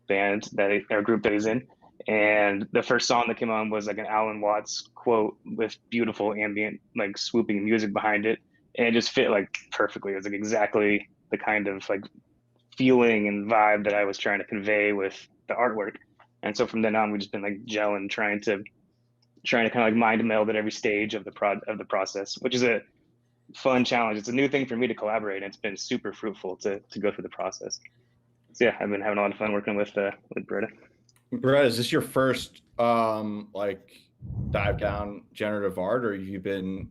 band or group that he's in. And the first song that came on was like an Alan Watts quote with beautiful ambient, like swooping music behind it. And it just fit like perfectly. It was like exactly the kind of like feeling and vibe that I was trying to convey with the artwork. And so from then on, we've just been like gelling, trying to kind of like mind meld at every stage of the process, which is a fun challenge. It's a new thing for me to collaborate, and it's been super fruitful to go through the process. So yeah, I've been having a lot of fun working with Britta. Brett, is this your first like dive down generative art, or have you been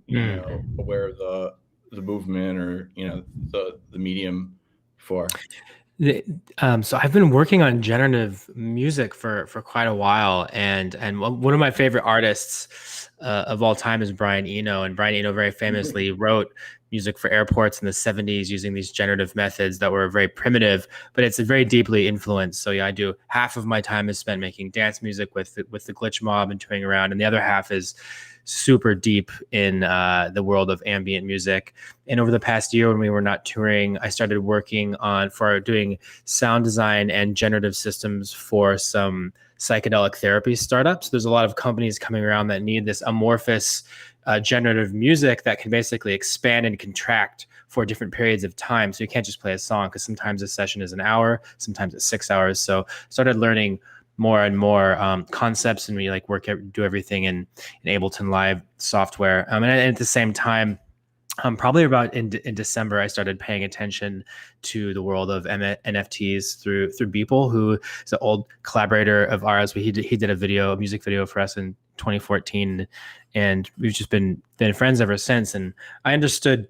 aware of the movement or the medium before? So I've been working on generative music for quite a while, and one of my favorite artists of all time is Brian Eno, and Brian Eno very famously wrote music for airports in the 70s using these generative methods that were very primitive, but it's very deeply influenced. So yeah, I do half of my time is spent making dance music with the glitch mob and touring around, and the other half is super deep in the world of ambient music. And over the past year, when we were not touring, I started working for doing sound design and generative systems for some psychedelic therapy startups. There's a lot of companies coming around that need this amorphous generative music that can basically expand and contract for different periods of time. So you can't just play a song, because sometimes a session is an hour, sometimes it's 6 hours. So started learning more and more concepts, and we like do everything in Ableton Live software. And at the same time, probably about in December, I started paying attention to the world of NFTs through Beeple, who is an old collaborator of ours. He did a music video for us in 2014, and we've just been friends ever since. And I understood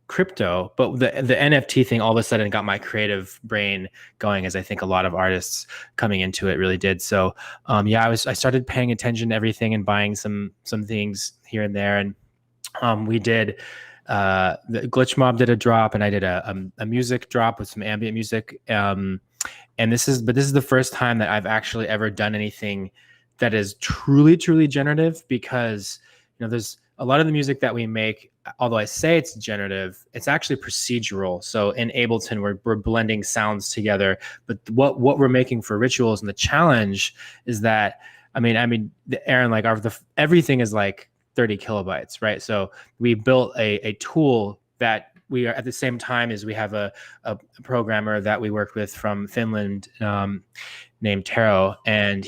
crypto, but the NFT thing all of a sudden got my creative brain going, as I think a lot of artists coming into it really did. So I started paying attention to everything and buying some things here and there. And we did the Glitch Mob did a drop, and I did a music drop with some ambient music. And this is the first time that I've actually ever done anything that is truly generative, because there's a lot of the music that we make, although I say it's generative, it's actually procedural. So in Ableton, we're blending sounds together. But what we're making for rituals, and the challenge is that, Aaron, everything is like 30 kilobytes, right? So we built a tool that we are, at the same time as we have a programmer that we worked with from Finland named Taro, and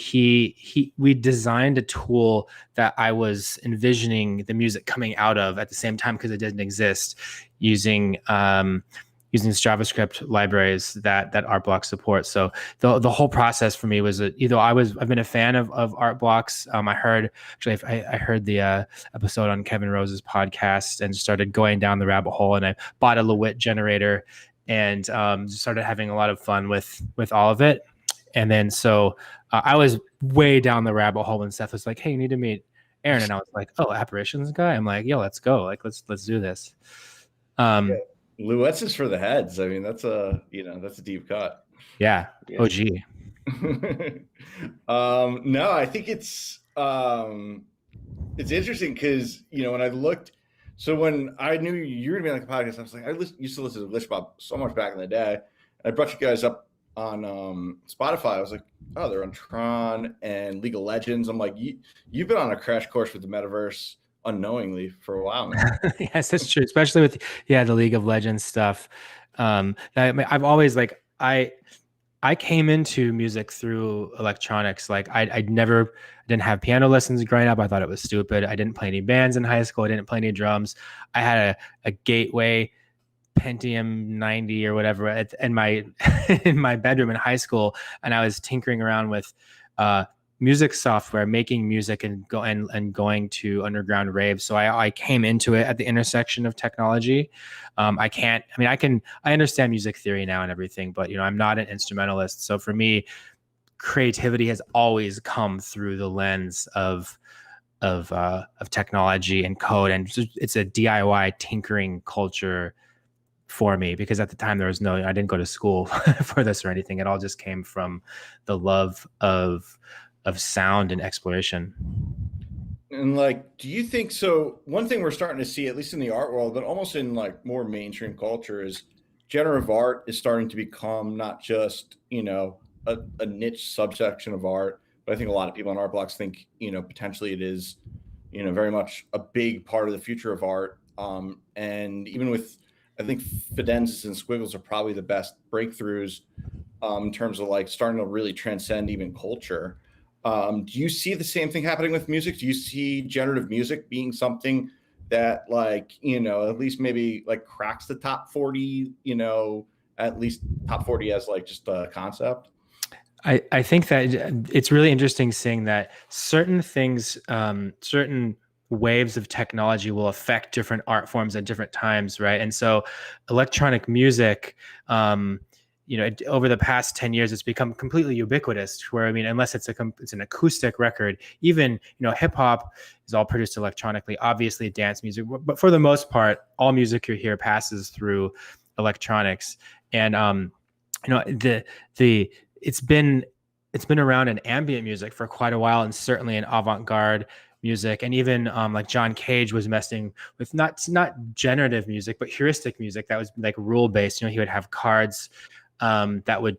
we designed a tool that I was envisioning the music coming out of at the same time, because it didn't exist, using JavaScript libraries that Artblocks supports. So the whole process for me was I've been a fan of Artblocks. I heard the episode on Kevin Rose's podcast and started going down the rabbit hole, and I bought a LeWitt generator and started having a lot of fun with all of it. And then so I was way down the rabbit hole when Seth was like, "Hey, you need to meet Aaron," and I was like, "Oh, Apparitions guy." I'm like, "Yo, let's go. Like, let's do this." Yeah. Luett's is for the heads. I mean, that's a deep cut. Yeah. Yeah. OG. No, I think it's interesting because when I looked, so when I knew you were gonna be on the podcast, I was like, used to listen to Glitch Bob so much back in the day. And I brought you guys up on Spotify. I was like, oh, they're on Tron and League of Legends. I'm like, you've been on a crash course with the metaverse unknowingly for a while now. Yes, that's true. Especially with the League of Legends stuff. I've always I came into music through electronics. Like I didn't have piano lessons growing up. I thought it was stupid. I didn't play any bands in high school. I didn't play any drums. I had a Gateway Pentium 90 or whatever in my in my bedroom in high school, and I was tinkering around with music software, making music and going to underground raves. So I came into it at the intersection of technology. I understand music theory now and everything, but I'm not an instrumentalist. So for me, creativity has always come through the lens of technology and code, and it's a DIY tinkering culture for me, because at the time I didn't go to school for this or anything. It all just came from the love of sound and exploration. And do you think so? One thing we're starting to see, at least in the art world, but almost in more mainstream culture, is generative art is starting to become not just a niche subsection of art, but I think a lot of people on art blocks think potentially it is very much a big part of the future of art. And even with, I think Fidenzas and Squiggles are probably the best breakthroughs in terms of starting to really transcend even culture. Do you see the same thing happening with music? Do you see generative music being something that at least maybe cracks the top 40, at least top 40 as just a concept? I think that it's really interesting seeing that certain things, certain waves of technology will affect different art forms at different times, right? And so electronic music, over the past 10 years, it's become completely ubiquitous, where, unless it's an acoustic record, even, hip hop is all produced electronically, obviously dance music, but for the most part, all music you hear passes through electronics. And, it's been around in ambient music for quite a while, and certainly in avant-garde music, and even John Cage was messing with not generative music, but heuristic music that was rule based. He would have cards that would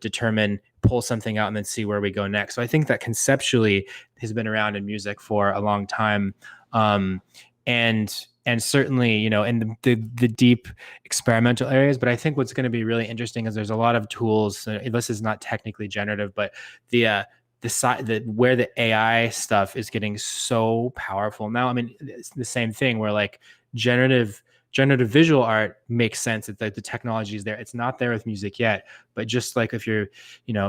pull something out and then see where we go next. So I think that conceptually has been around in music for a long time, and certainly in the deep experimental areas. But I think what's going to be really interesting is there's a lot of tools. This is not technically generative, but where the AI stuff is getting so powerful now. It's the same thing where generative visual art makes sense that the technology is there. It's not there with music yet, but just if you're,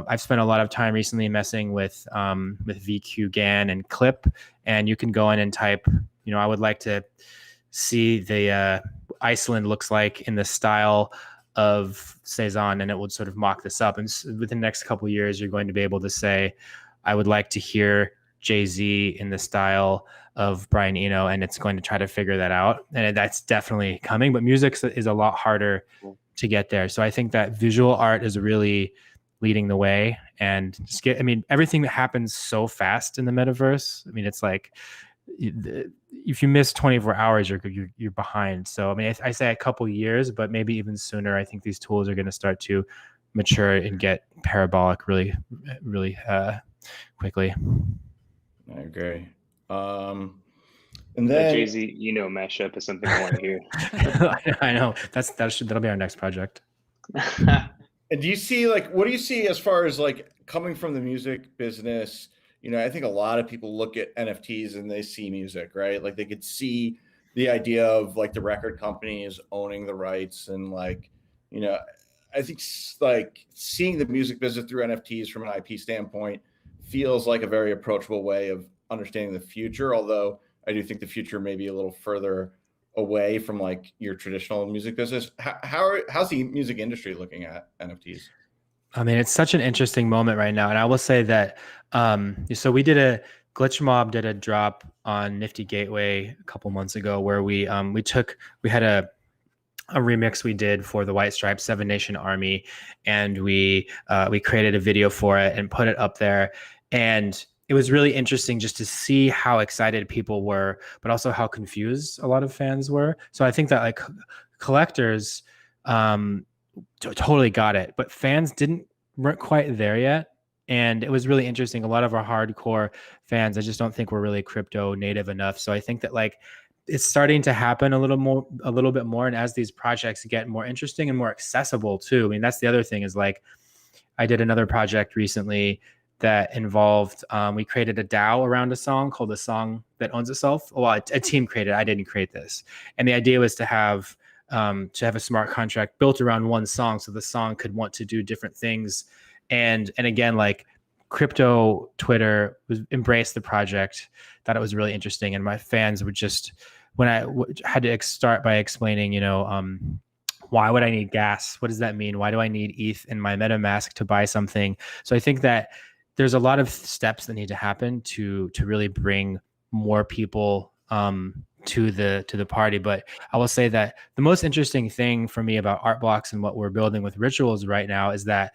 I've spent a lot of time recently messing with VQ GAN and Clip, and you can go in and type, I would like to see the Iceland looks like in the style of Cezanne, and it would sort of mock this up. And within the next couple of years, you're going to be able to say, I would like to hear Jay-Z in the style of Brian Eno, and it's going to try to figure that out. And that's definitely coming, but music is a lot harder to get there. So I think that visual art is really leading the way, and everything that happens so fast in the metaverse. It's if you miss 24 hours, you're behind. So I say a couple years, but maybe even sooner. I think these tools are going to start to mature and get parabolic really, really quickly. I agree. And then Jay-Z, mashup is something I want to hear. I know that'll be our next project. And do you see what do you see as far as coming from the music business? I think a lot of people look at NFTs and they see music, right? They could see the idea of the record companies owning the rights, and I think seeing the music business through NFTs from an IP standpoint feels like a very approachable way of understanding the future. Although I do think the future may be a little further away from your traditional music business. How's the music industry looking at NFTs? I mean, it's such an interesting moment right now. And I will say that, so Glitch Mob did a drop on Nifty Gateway a couple months ago where we had a remix we did for the White Stripes Seven Nation Army, and we created a video for it and put it up there. And it was really interesting just to see how excited people were, but also how confused a lot of fans were. So I think that like collectors totally got it, but fans weren't quite there yet. And it was really interesting. A lot of our hardcore fans, I just don't think we're really crypto native enough. So I think that like it's starting to happen a little bit more. And as these projects get more interesting and more accessible too, I mean, that's the other thing is like, I did another project recently that involved, we created a DAO around a song called A Song That Owns Itself. Well, a team created, I didn't create this. And the idea was to have a smart contract built around one song. So the song could want to do different things. And again, like crypto Twitter embraced the project, thought it was really interesting. And my fans would just, when I had to start by explaining, why would I need gas? What does that mean? Why do I need ETH in my MetaMask to buy something? So I think that there's a lot of steps that need to happen to really bring more people to the party. But I will say that the most interesting thing for me about Art Blocks and what we're building with Rituals right now is that,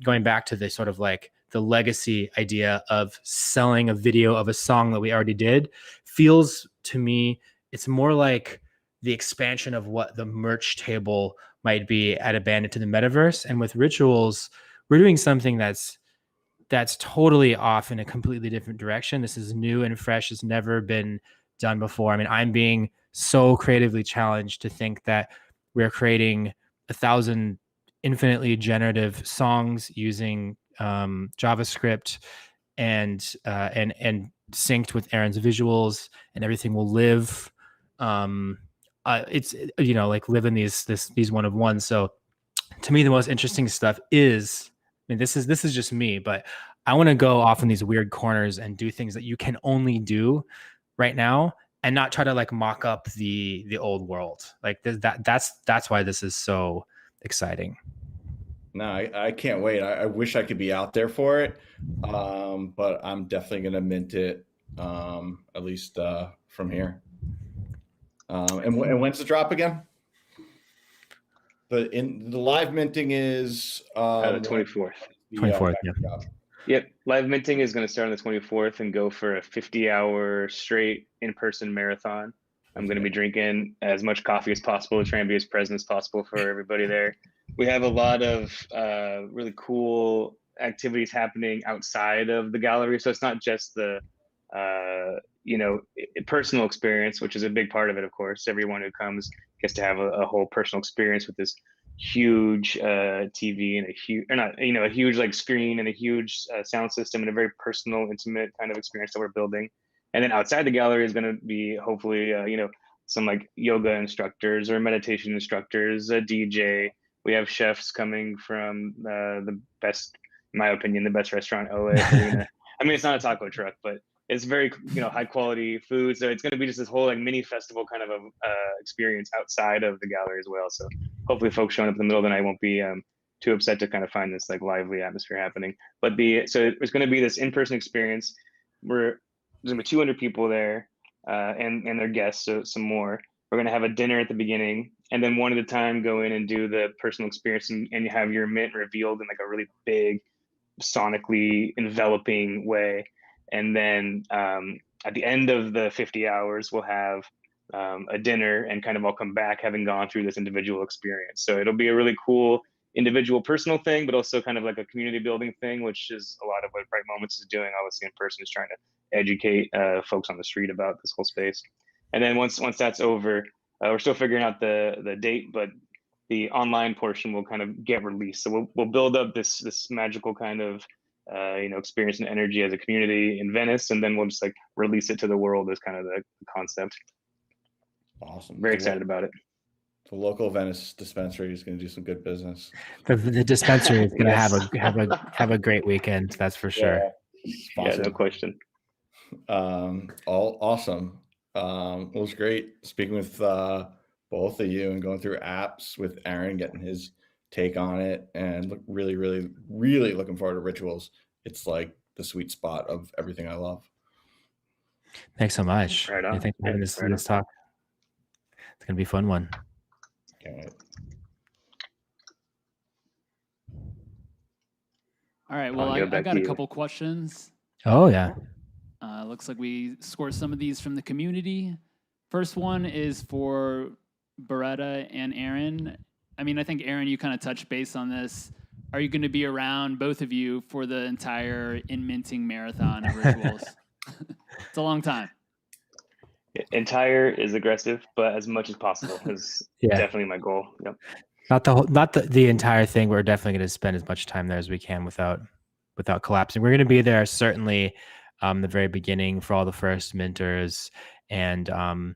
going back to the sort of like the legacy idea of selling a video of a song that we already did, feels to me, it's more like the expansion of what the merch table might be at Abandoned to the Metaverse. And with Rituals, we're doing something that's totally off in a completely different direction. This is new and fresh, has never been done before. I mean, I'm being so creatively challenged to think that we're creating 1,000 infinitely generative songs using JavaScript and synced with Aaron's visuals, and everything will live. It's like live in these one of ones. So to me, the most interesting stuff is, I mean, this is just me, but I want to go off in these weird corners and do things that you can only do right now, and not try to like mock up the old world. Like that's why this is so exciting. No, I can't wait. I wish I could be out there for it, but I'm definitely going to mint it, at least from here. And when's the drop again? The live minting is The 24th. 24th, yeah. Yep, live minting is going to start on the 24th and go for a 50-hour straight in-person marathon. I'm going to be drinking as much coffee as possible to try and be as present as possible for everybody there. We have a lot of really cool activities happening outside of the gallery. So it's not just the, personal experience, which is a big part of it, of course. Everyone who comes gets to have a whole personal experience with this huge TV and a huge like screen and a huge sound system and a very personal, intimate kind of experience that we're building. And then outside the gallery is going to be hopefully, some like yoga instructors or meditation instructors, a DJ. We have chefs coming from the best, in my opinion, the best restaurant, OA. I mean, it's not a taco truck, but it's very, high quality food. So it's going to be just this whole like mini festival kind of experience outside of the gallery as well. So hopefully folks showing up in the middle of the night won't be too upset to kind of find this like lively atmosphere happening. But so it's going to be this in-person experience. There's going to be 200 people there and their guests, so some more. We're going to have a dinner at the beginning, and then one at a time go in and do the personal experience and you have your mint revealed in like a really big, sonically enveloping way. And then at the end of the 50 hours, we'll have a dinner and kind of all come back having gone through this individual experience. So it'll be a really cool individual personal thing, but also kind of like a community building thing, which is a lot of what Bright Moments is doing. Obviously in person is trying to educate folks on the street about this whole space. And then once that's over, we're still figuring out the date, but the online portion will kind of get released. So we'll build up this magical kind of experience and energy as a community in Venice, and then we'll just like release it to the world as kind of the concept. Awesome. Very excited about it. The local Venice dispensary is going to do some good business. The dispensary is going to Yes. have a great weekend. That's for sure. Yeah, no question. All awesome. It was great speaking with both of you and going through apps with Aaron, getting his take on it, and really, really, really looking forward to Rituals. It's like the sweet spot of everything I love. Thanks so much. Right on. Thanks for having Right this talk. It's gonna be a fun one. Can't wait. All right. Well, I got a couple questions. Oh yeah. Looks like we scored some of these from the community. First one is for Boreta and Aaron. I mean, I think Aaron, you kind of touched base on this. Are you going to be around, both of you, for the entire in minting marathon of Rituals? It's a long time. Entire is aggressive, but as much as possible is definitely my goal. Yep. Not the entire thing. We're definitely going to spend as much time there as we can without collapsing. We're going to be there certainly the very beginning for all the first minters, and I'm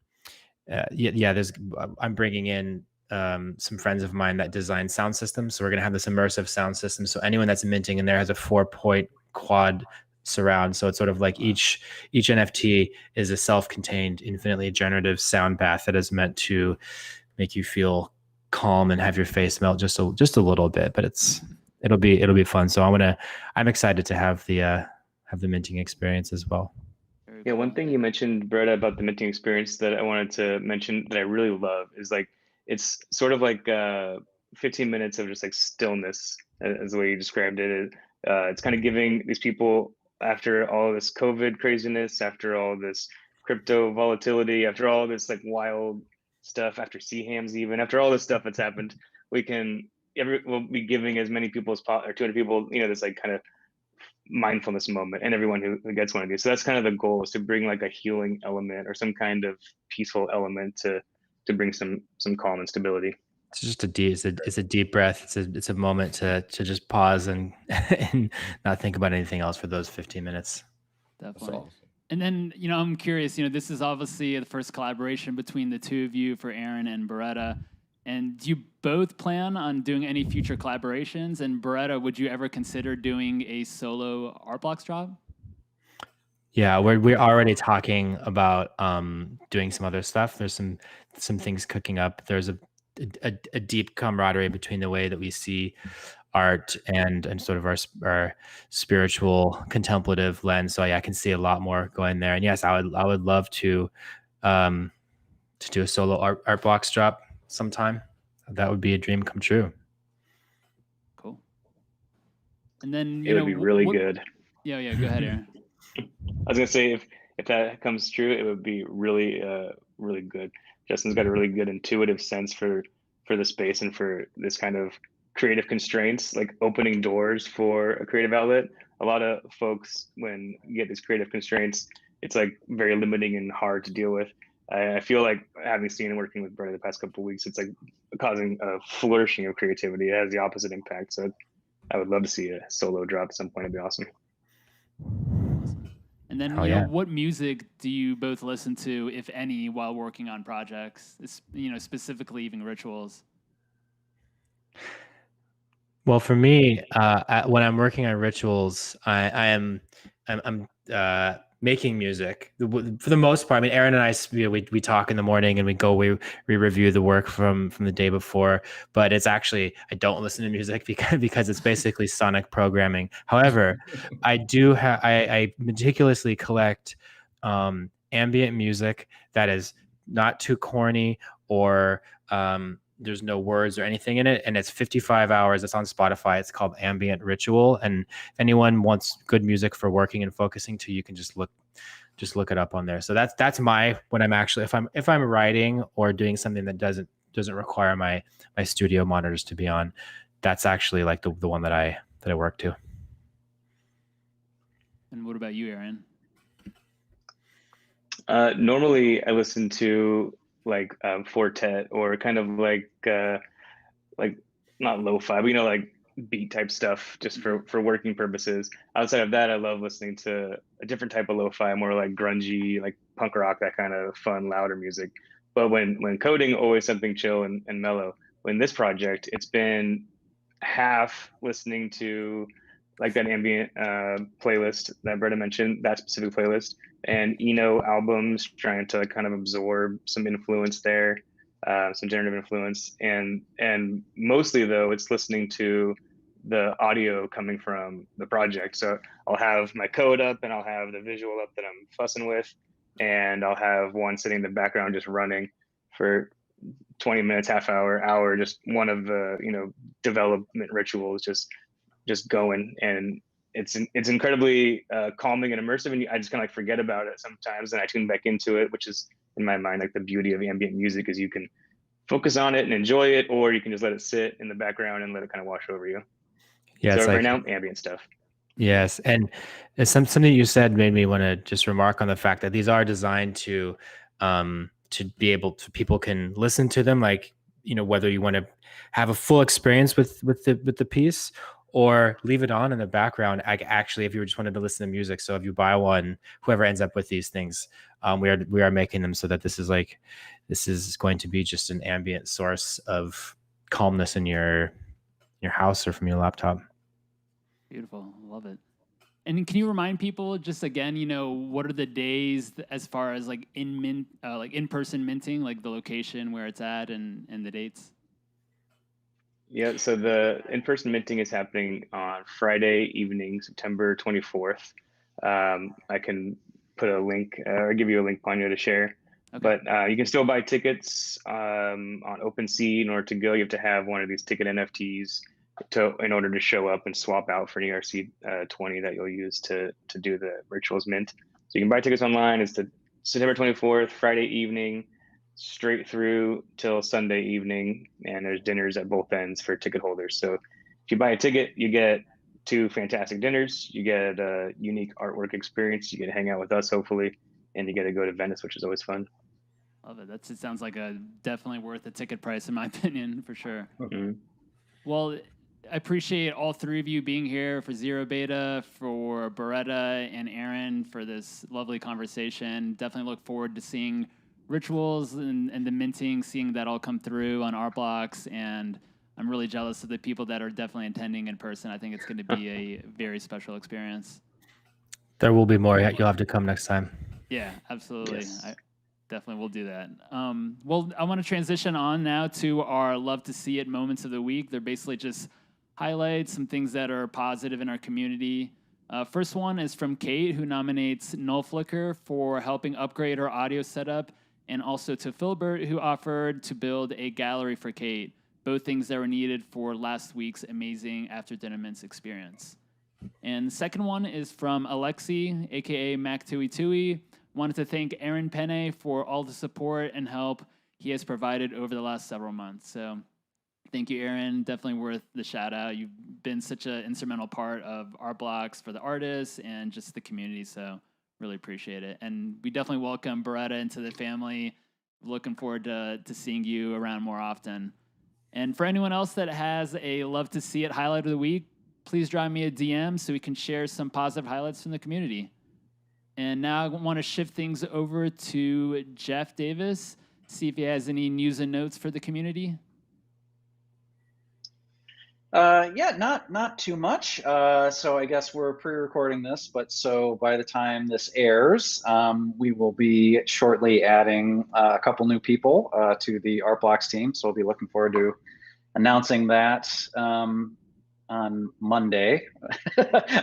bringing in some friends of mine that design sound systems. So we're going to have this immersive sound system. So anyone that's minting in there has a 4-point quad surround. So it's sort of like each NFT is a self-contained, infinitely generative sound bath that is meant to make you feel calm and have your face melt just a little bit. But it'll be fun. So I'm excited to have the minting experience as well. Yeah, one thing you mentioned, Berta, about the minting experience that I wanted to mention that I really love is like it's sort of like 15 minutes of just like stillness, as the way you described it. It's kind of giving these people, after all this COVID craziness, after all this crypto volatility, after all this like wild stuff, after CHAMs, even after all this stuff that's happened, we'll be giving as many people as possible, or 200 people, this like kind of mindfulness moment, and everyone who gets one of these. So that's kind of the goal, is to bring like a healing element or some kind of peaceful element to bring some calm and stability. It's just it's a deep breath. It's a moment to just pause and and not think about anything else for those 15 minutes. Definitely. Awesome. And then, I'm curious, this is obviously the first collaboration between the two of you for Aaron and Boreta. And do you both plan on doing any future collaborations? And Boreta, would you ever consider doing a solo art blocks drop? Yeah, we're already talking about doing some other stuff. There's some things cooking up. There's a deep camaraderie between the way that we see art and sort of our spiritual contemplative lens. So yeah, I can see a lot more going there. And yes, I would love to do a solo art blocks drop sometime. That would be a dream come true. Cool. And then it would be really good. Yeah. Go ahead, Aaron. I was gonna say if that comes true, it would be really really good. Justin's got a really good intuitive sense for the space and for this kind of creative constraints, like opening doors for a creative outlet. A lot of folks, when you get these creative constraints, it's like very limiting and hard to deal with. I feel like, having seen and working with Bernie the past couple of weeks, it's like causing a flourishing of creativity. It has the opposite impact. So I would love to see a solo drop at some point. It'd be awesome. And then, what music do you both listen to, if any, while working on projects? Specifically even Rituals. Well, for me, when I'm working on Rituals, I'm making music for the most part. I mean, Aaron and I, we talk in the morning and we review the work from the day before. But it's actually, I don't listen to music because it's basically sonic programming. However, I meticulously collect ambient music that is not too corny or there's no words or anything in it, and it's 55 hours. It's on Spotify. It's called Ambient Ritual, and if anyone wants good music for working and focusing to, you can just look it up on there. So that's when I'm actually, if I'm writing or doing something that doesn't require my studio monitors to be on, that's actually like the one that I work to. And what about you, Aaron? Normally I listen to like Fortet, or kind of like not lo-fi, but like beat type stuff, just for working purposes. Outside of that, I love listening to a different type of lo-fi, more like grungy, like punk rock, that kind of fun, louder music. But when coding, always something chill and mellow. When this project, it's been half listening to like that ambient playlist that Brenda mentioned, that specific playlist, and Eno albums, trying to kind of absorb some influence there. some generative influence, and mostly though it's listening to the audio coming from the project. So I'll have my code up and I'll have the visual up that I'm fussing with, and I'll have one sitting in the background just running for 20 minutes, half hour, just one of the, development rituals just going. And it's incredibly calming and immersive, and I just kind of like forget about it sometimes, and I tune back into it, which is in my mind like the beauty of ambient music is you can focus on it and enjoy it, or you can just let it sit in the background and let it kind of wash over you. Yeah, it's So right like, now, ambient stuff. yes, and it's something you said made me want to just remark on the fact that these are designed to be able to, people can listen to them, like, whether you want to have a full experience with the piece or leave it on in the background. Actually, if you just wanted to listen to music, so if you buy one, whoever ends up with these things, we are making them so that this is going to be just an ambient source of calmness in your house or from your laptop. Beautiful. Love it. And can you remind people just again, what are the days as far as like in-person minting, like the location where it's at and the dates? Yeah, so the in-person minting is happening on Friday evening, September 24th. I can put a link or give you a link, Ponyo, to share. Okay. But you can still buy tickets on OpenSea. In order to go, you have to have one of these ticket NFTs in order to show up and swap out for an ERC20 that you'll use to do the rituals mint. So you can buy tickets online. It's the September 24th, Friday evening, straight through till Sunday evening, and there's dinners at both ends for ticket holders. So if you buy a ticket, you get 2 fantastic dinners, you get a unique artwork experience, you get to hang out with us hopefully, and you get to go to Venice, which is always fun. Love it. It sounds like a definitely worth the ticket price in my opinion, for sure. Mm-hmm. Well, I appreciate all 3 of you being here, for Zerobeta, for Boreta, and Aaron, for this lovely conversation. Definitely look forward to seeing rituals and the minting, seeing that all come through on our blocks, and I'm really jealous of the people that are definitely attending in person. I think it's going to be a very special experience. There will be more. You'll have to come next time. Yeah, absolutely. Yes. I definitely will do that. Well, I want to transition on now to our love to see it moments of the week. They're basically just highlights, some things that are positive in our community. First one is from Kate, who nominates Null Flicker for helping upgrade her audio setup, and also to Philbert, who offered to build a gallery for Kate, both things that were needed for last week's amazing After Dinner Mints experience. And the second one is from Alexi, aka Mac Tui Tui. Wanted to thank Aaron Penne for all the support and help he has provided over the last several months. So thank you, Aaron. Definitely worth the shout out. You've been such an instrumental part of our blocks for the artists and just the community. So really appreciate it. And we definitely welcome Boreta into the family. Looking forward to seeing you around more often. And for anyone else that has a love to see it highlight of the week, please drop me a DM so we can share some positive highlights from the community. And now I want to shift things over to Jeff Davis, see if he has any news and notes for the community. Yeah, not too much. So I guess we're pre-recording this, but so by the time this airs, we will be shortly adding a couple new people to the Art Blocks team. So we'll be looking forward to announcing that on Monday.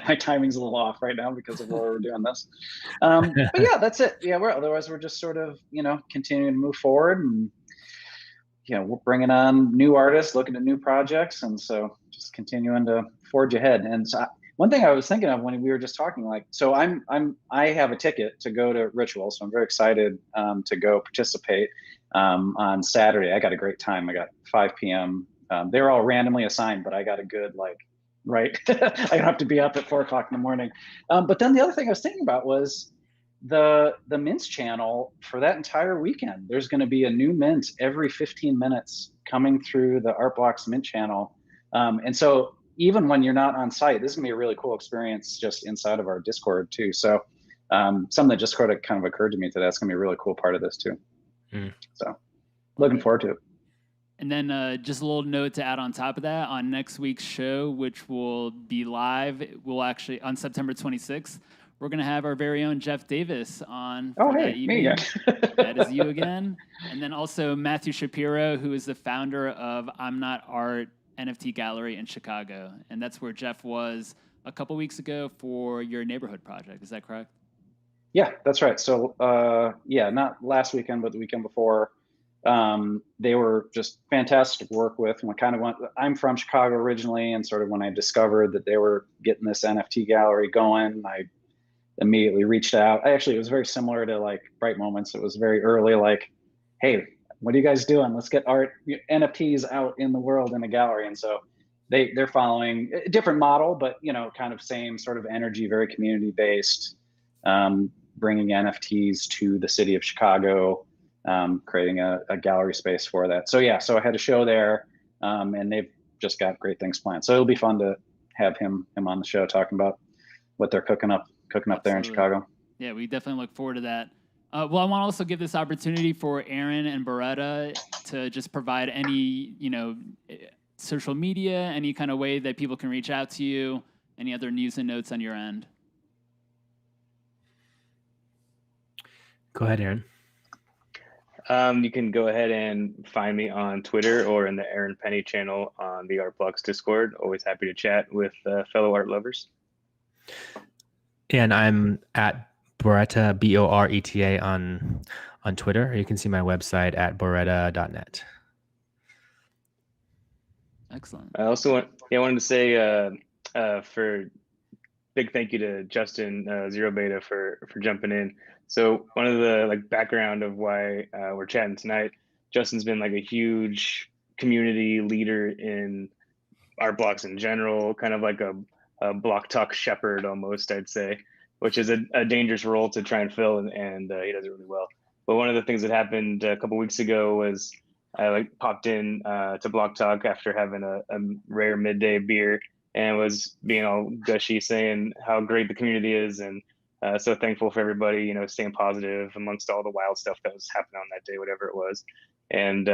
My timing's a little off right now because of where we're doing this. But yeah, that's it. Yeah, otherwise we're just sort of, continuing to move forward, and we're bringing on new artists, looking at new projects, and so just continuing to forge ahead. And so one thing I was thinking of when we were just talking, so I have a ticket to go to Ritual, so I'm very excited to go participate on Saturday. I got a great time. I got 5 p.m. They were all randomly assigned, but I got a good right. I don't have to be up at 4 o'clock in the morning. But then the other thing I was thinking about was the Mints channel for that entire weekend. There's going to be a new mint every 15 minutes coming through the Art Blocks Mint channel. And so even when you're not on site, this is going to be a really cool experience just inside of our Discord too. So something that just kind of occurred to me today. That's going to be a really cool part of this too. So looking forward to it. And then just a little note to add on top of that, on next week's show, which will be live, we'll actually, on September 26th, we're going to have our very own Jeff Davis on Oh, for hey, that me evening. again. That is you again. And then also Matthew Shapiro, who is the founder of I'm Not Art NFT Gallery in Chicago. And that's where Jeff was a couple weeks ago for your neighborhood project. Is that correct? Yeah, that's right. So, yeah, not last weekend, but the weekend before. They were just fantastic to work with. And I'm from Chicago originally, and sort of when I discovered that they were getting this NFT gallery going, I immediately reached out. It was very similar to like Bright Moments. It was very early, like, hey, what are you guys doing? Let's get art NFTs out in the world in a gallery. And so they're following a different model, but kind of same sort of energy, very community based, bringing NFTs to the city of Chicago, creating a gallery space for that. So yeah, so I had a show there, and they've just got great things planned. So it'll be fun to have him on the show talking about what they're cooking up there in Chicago. Yeah, we definitely look forward to that. Well, I want to also give this opportunity for Aaron and Boreta to just provide any, social media, any kind of way that people can reach out to you, any other news and notes on your end. Go ahead, Aaron. You can go ahead and find me on Twitter or in the Aaron Penne channel on the Artblocks Discord. Always happy to chat with fellow art lovers. And I'm at Boreta, Boreta on Twitter. Or you can see my website at boreta.net. Excellent. I also wanted to say for big thank you to Justin Zerobeta for jumping in. So one of the background of why we're chatting tonight, Justin's been like a huge community leader in art blocks in general, kind of like a block talk shepherd almost, I'd say, which is a dangerous role to try and fill, and he does it really well. But one of the things that happened a couple weeks ago was I popped in to Block Talk after having a rare midday beer and was being all gushy, saying how great the community is, and so thankful for everybody, staying positive amongst all the wild stuff that was happening on that day, whatever it was. And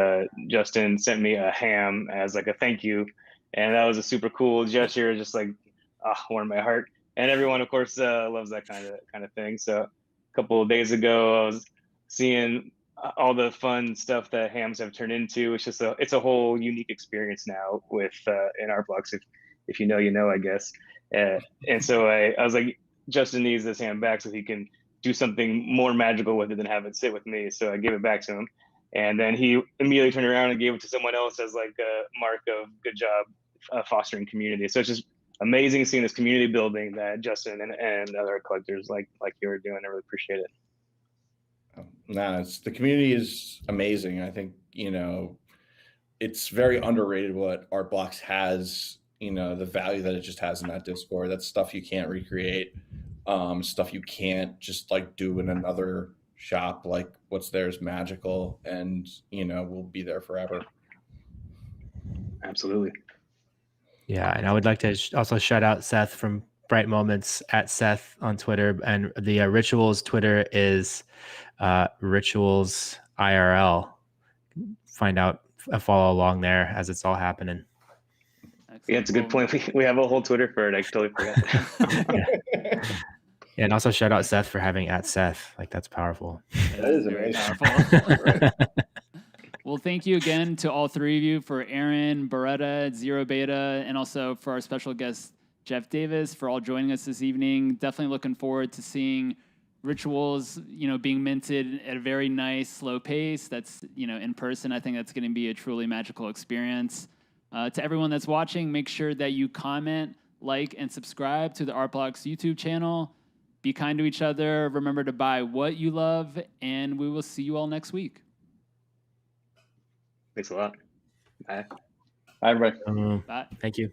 Justin sent me a ham as like a thank you, and that was a super cool gesture, just warmed my heart. And everyone, of course, loves that kind of thing. So a couple of days ago, I was seeing all the fun stuff that hams have turned into. It's a whole unique experience now with in art blocks. If you know, I guess. And so I was like, Justin needs this ham back so he can do something more magical with it than have it sit with me. So I gave it back to him. And then he immediately turned around and gave it to someone else as like a mark of good job fostering community. So it's just amazing seeing this community building that Justin and other collectors like you are doing. I really appreciate it. The community is amazing. I think, it's very underrated what Art Blocks has, the value that it just has in that Discord. That's stuff you can't recreate, stuff you can't just do in another shop. Like what's there is magical, and, we'll be there forever. Absolutely. Yeah, and I would like to also shout out Seth from Bright Moments at Seth on Twitter, and the Rituals Twitter is Rituals IRL. Find out, follow along there as it's all happening. Excellent. Yeah, it's a good point. We have a whole Twitter for it. I totally forgot. Yeah. And also shout out Seth for having at Seth. That's powerful. That is very amazing. powerful. Well, thank you again to all three of you, for Aaron, Boreta, Zerobeta, and also for our special guest, Jeff Davis, for all joining us this evening. Definitely looking forward to seeing Rituals, being minted at a very nice, slow pace. That's, in person. I think that's going to be a truly magical experience. To everyone that's watching, make sure that you comment, like, and subscribe to the Art Blocks YouTube channel. Be kind to each other. Remember to buy what you love, and we will see you all next week. Thanks a lot. Bye. Bye, everybody. Bye. Thank you.